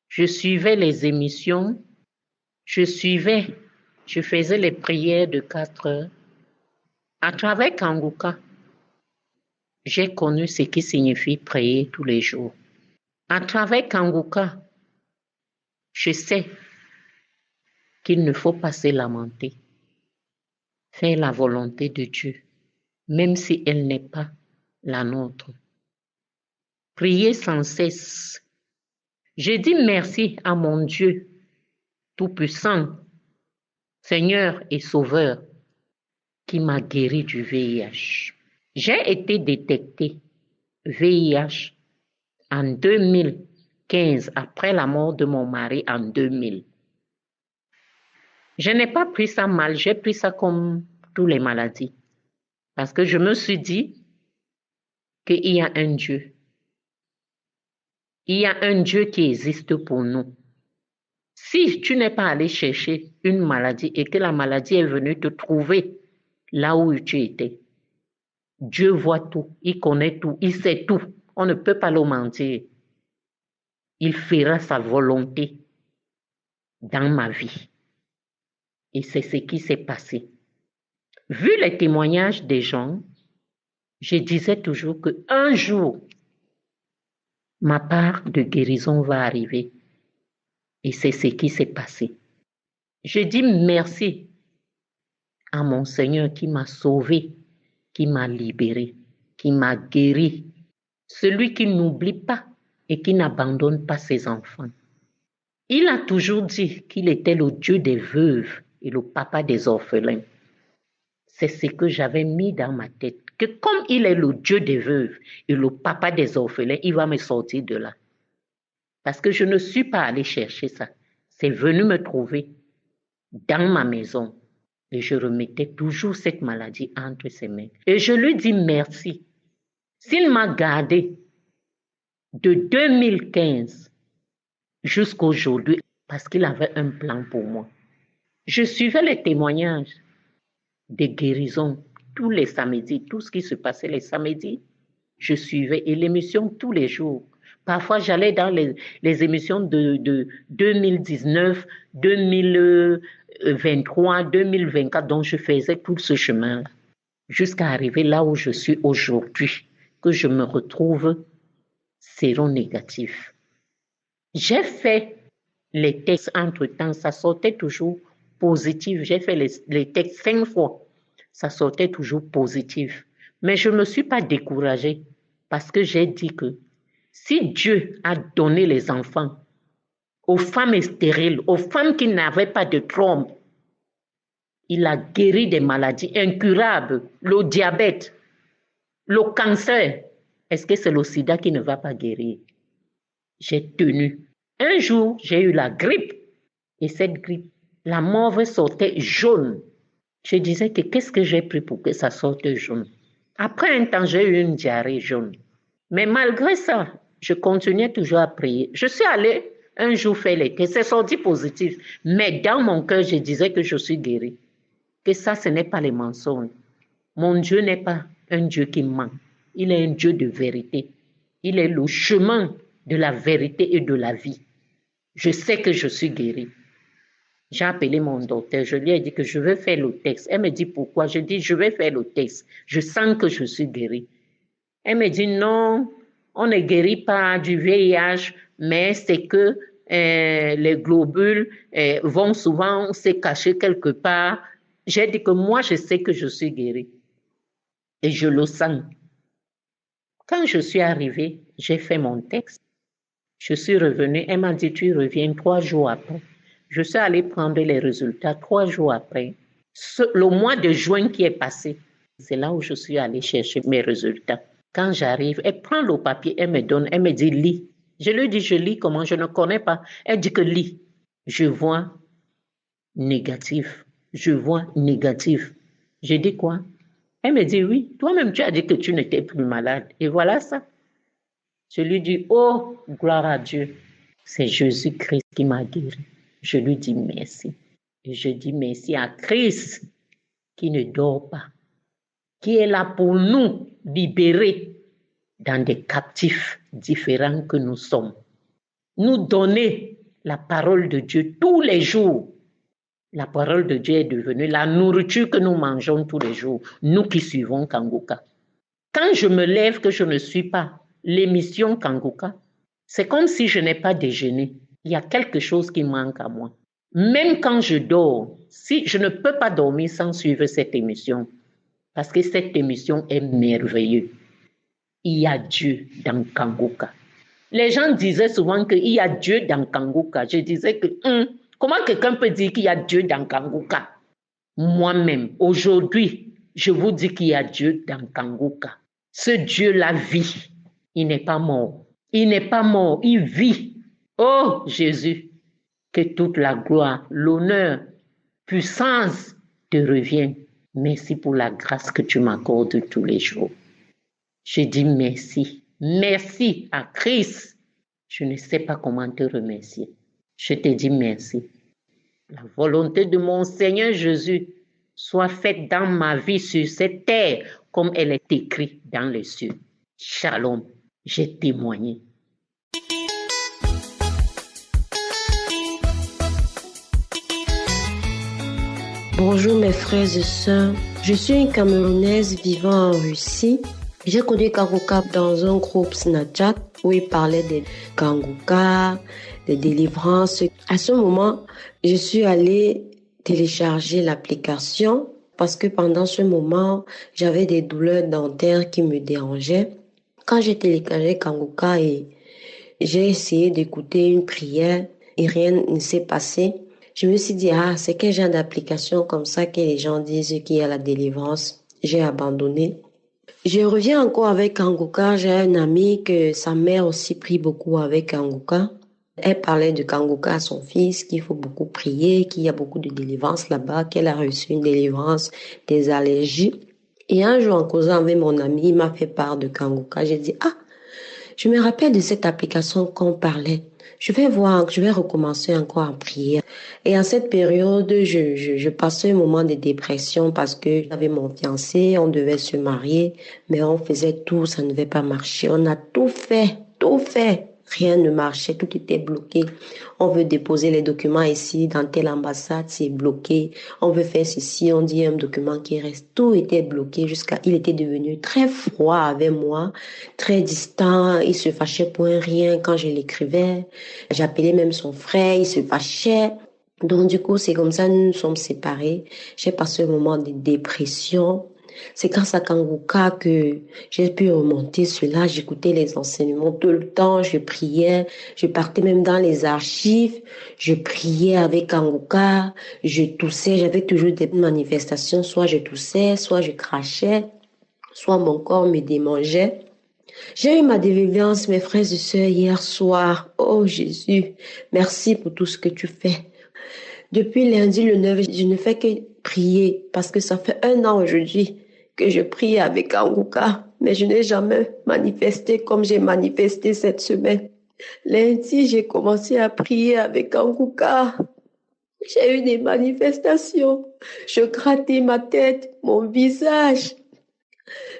Je suivais les émissions. Je faisais les prières de 4 heures. À travers Kangoka, j'ai connu ce qui signifie prier tous les jours. À travers Kangoka, je sais qu'il ne faut pas se lamenter. Faire la volonté de Dieu, même si elle n'est pas la nôtre. Prier sans cesse. Je dis merci à mon Dieu Tout-Puissant, Seigneur et Sauveur, qui m'a guéri du VIH. J'ai été détectée VIH en 2015, après la mort de mon mari en 2000. Je n'ai pas pris ça mal, j'ai pris ça comme toutes les maladies. Parce que je me suis dit qu'il y a un Dieu. Il y a un Dieu qui existe pour nous. Si tu n'es pas allé chercher une maladie et que la maladie est venue te trouver là où tu étais, Dieu voit tout, il connaît tout, il sait tout. On ne peut pas le mentir. Il fera sa volonté dans ma vie. Et c'est ce qui s'est passé. Vu les témoignages des gens, je disais toujours qu'un jour, ma part de guérison va arriver. Et c'est ce qui s'est passé. Je dis merci à mon Seigneur qui m'a sauvé, qui m'a libéré, qui m'a guéri. Celui qui n'oublie pas et qui n'abandonne pas ses enfants. Il a toujours dit qu'il était le Dieu des veuves et le papa des orphelins. C'est ce que j'avais mis dans ma tête. Que comme il est le Dieu des veuves et le papa des orphelins, il va me sortir de là. Parce que je ne suis pas allée chercher ça. C'est venu me trouver dans ma maison. Et je remettais toujours cette maladie entre ses mains. Et je lui dis merci. S'il m'a gardé de 2015 jusqu'à aujourd'hui, parce qu'il avait un plan pour moi. Je suivais les témoignages de guérison tous les samedis, tout ce qui se passait les samedis, je suivais et l'émission tous les jours. Parfois, j'allais dans les émissions de 2019, 2023, 2024, donc je faisais tout ce chemin jusqu'à arriver là où je suis aujourd'hui, que je me retrouve séronégatif. J'ai fait les tests entre-temps, ça sortait toujours positif. J'ai fait les tests 5 fois, ça sortait toujours positif. Mais je ne me suis pas découragée parce que j'ai dit que si Dieu a donné les enfants aux femmes stériles, aux femmes qui n'avaient pas de trompe, il a guéri des maladies incurables, le diabète, le cancer. Est-ce que c'est le sida qui ne va pas guérir? J'ai tenu. Un jour, j'ai eu la grippe. Et cette grippe, la morve sortait jaune. Je disais que qu'est-ce que j'ai pris pour que ça sorte jaune? Après un temps, j'ai eu une diarrhée jaune. Mais malgré ça, je continuais toujours à prier. Je suis allée un jour faire les tests. C'est sorti positif. Mais dans mon cœur, je disais que je suis guérie. Que ça, ce n'est pas les mensonges. Mon Dieu n'est pas un Dieu qui ment. Il est un Dieu de vérité. Il est le chemin de la vérité et de la vie. Je sais que je suis guérie. J'ai appelé mon docteur. Je lui ai dit que je vais faire le test. Elle me dit pourquoi? Je dis je vais faire le test. Je sens que je suis guérie. Elle me dit non, on ne guérit pas du VIH, mais c'est que les globules vont souvent se cacher quelque part. J'ai dit que moi, je sais que je suis guérie. Et je le sens. Quand je suis arrivée, j'ai fait mon test. Je suis revenue. Elle m'a dit, tu reviens 3 jours après. Je suis allée prendre les résultats 3 jours après. Le mois de juin qui est passé, c'est là où je suis allée chercher mes résultats. Quand j'arrive, elle prend le papier, elle me donne, elle me dit, lis. Je lui dis, je lis comment? Je ne connais pas. Elle dit que lis. Je vois négatif. Je vois négatif. Je dis quoi? Elle me dit, oui, toi-même tu as dit que tu n'étais plus malade. Et voilà ça. Je lui dis, oh, gloire à Dieu. C'est Jésus-Christ qui m'a guéri. Je lui dis merci. Et je dis merci à Christ qui ne dort pas, qui est là pour nous libérer dans des captifs différents que nous sommes. Nous donner la parole de Dieu tous les jours. La parole de Dieu est devenue la nourriture que nous mangeons tous les jours, nous qui suivons Kangoka. Quand je me lève que je ne suis pas l'émission Kangoka, c'est comme si je n'ai pas déjeuné. Il y a quelque chose qui manque à moi. Même quand je dors, si je ne peux pas dormir sans suivre cette émission, parce que cette émission est merveilleuse. Il y a Dieu dans Kangoka. Les gens disaient souvent qu'il y a Dieu dans Kangoka. Je disais que, comment quelqu'un peut dire qu'il y a Dieu dans Kangoka? Moi-même, aujourd'hui, je vous dis qu'il y a Dieu dans Kangoka. Ce Dieu-là vit. Il n'est pas mort. Il n'est pas mort. Il vit. Oh Jésus, que toute la gloire, l'honneur puissance te revient. Merci pour la grâce que tu m'accordes tous les jours. Je dis merci. Merci à Christ. Je ne sais pas comment te remercier. Je te dis merci. La volonté de mon Seigneur Jésus soit faite dans ma vie sur cette terre comme elle est écrite dans les cieux. Shalom. J'ai témoigné. Bonjour mes frères et sœurs, je suis une Camerounaise vivant en Russie. J'ai connu Kanguka dans un groupe Snapchat où il parlait des Kanguka, des délivrances. À ce moment, je suis allée télécharger l'application parce que pendant ce moment, j'avais des douleurs dentaires qui me dérangeaient. Quand j'ai téléchargé Kanguka et j'ai essayé d'écouter une prière et rien ne s'est passé, je me suis dit, c'est quel genre d'application comme ça que les gens disent qu'il y a la délivrance. J'ai abandonné. Je reviens encore avec Kanguka. J'ai un ami que sa mère aussi prie beaucoup avec Kanguka. Elle parlait de Kanguka à son fils, qu'il faut beaucoup prier, qu'il y a beaucoup de délivrance là-bas, qu'elle a reçu une délivrance des allergies. Et un jour, en causant avec mon ami, il m'a fait part de Kanguka. J'ai dit, je me rappelle de cette application qu'on parlait. Je vais voir, je vais recommencer encore à prier. Et en cette période, je passais un moment de dépression parce que j'avais mon fiancé, on devait se marier, mais on faisait tout, ça ne devait pas marcher. On a tout fait. Rien ne marchait, tout était bloqué. On veut déposer les documents ici, dans telle ambassade, c'est bloqué. On veut faire ceci, on dit un document qui reste. Tout était bloqué il était devenu très froid avec moi, très distant. Il se fâchait pour un rien quand je l'écrivais. J'appelais même son frère, il se fâchait. Donc du coup, c'est comme ça, nous nous sommes séparés. J'ai passé un moment de dépression. C'est grâce à Kanguka que j'ai pu remonter cela. J'écoutais les enseignements tout le temps. Je priais. Je partais même dans les archives. Je priais avec Kanguka. Je toussais. J'avais toujours des manifestations. Soit je toussais, soit je crachais, soit mon corps me démangeait. J'ai eu ma délivrance, mes frères et sœurs, hier soir. Oh Jésus, merci pour tout ce que tu fais. Depuis lundi le 9, je ne fais que prier parce que ça fait 1 an aujourd'hui que je prie avec Kanguka, mais je n'ai jamais manifesté comme j'ai manifesté cette semaine. Lundi, j'ai commencé à prier avec Kanguka. J'ai eu des manifestations. Je grattais ma tête, mon visage.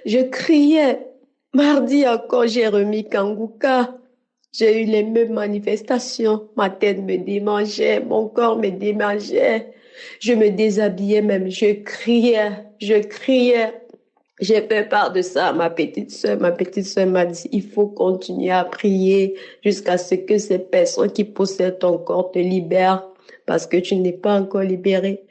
Je criais. Mardi encore, j'ai remis Kanguka. J'ai eu les mêmes manifestations. Ma tête me démangeait, mon corps me démangeait. Je me déshabillais même, je criais. J'ai fait part de ça à ma petite sœur. Ma petite sœur m'a dit, il faut continuer à prier jusqu'à ce que ces personnes qui possèdent ton corps te libèrent parce que tu n'es pas encore libéré.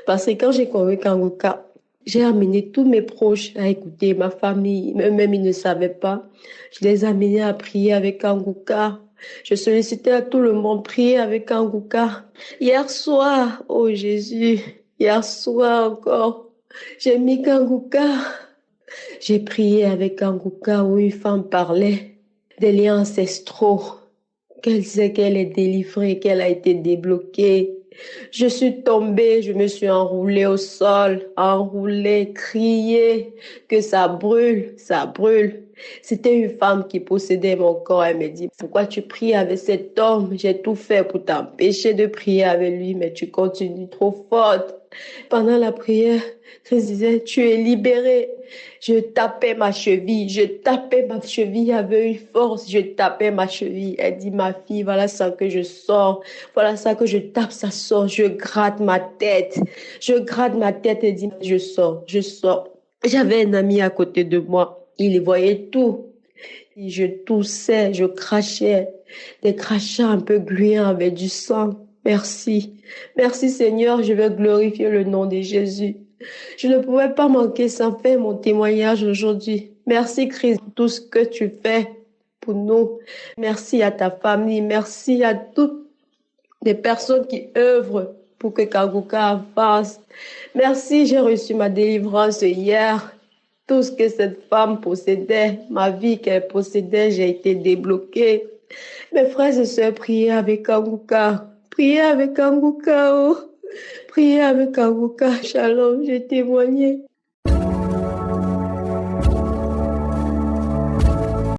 Parce que quand j'ai connu Kanguka, j'ai amené tous mes proches à écouter, ma famille, eux-mêmes ils ne savaient pas. Je les ai amenés à prier avec Kanguka. Je sollicitais à tout le monde prier avec Kanguka. Hier soir, oh Jésus, hier soir encore, j'ai mis Kanguka. J'ai prié avec Kanguka où une femme parlait des liens ancestraux, qu'elle sait qu'elle est délivrée, qu'elle a été débloquée. Je suis tombée, je me suis enroulée au sol, criée, que ça brûle. C'était une femme qui possédait mon corps. Elle me dit, pourquoi tu pries avec cet homme? J'ai tout fait pour t'empêcher de prier avec lui, mais tu continues trop forte. Pendant la prière, Christ disait, tu es libérée. Je tapais ma cheville avec une force, je tapais ma cheville. Elle dit, ma fille, voilà ça que je sors, voilà ça que je tape, ça sort, je gratte ma tête. Elle dit, je sors. J'avais un ami à côté de moi, il voyait tout. Je toussais, je crachais, des crachats un peu gluants avec du sang. Merci Seigneur, je vais glorifier le nom de Jésus. Je ne pouvais pas manquer sans faire mon témoignage aujourd'hui. Merci Christ pour tout ce que tu fais pour nous. Merci à ta famille, merci à toutes les personnes qui œuvrent pour que Kanguka avance. Merci, j'ai reçu ma délivrance hier. Tout ce que cette femme possédait, ma vie qu'elle possédait, j'ai été débloquée. Mes frères et sœurs, priez avec Kanguka. Oh. Priez avec Kanguka. Shalom, j'ai témoigné.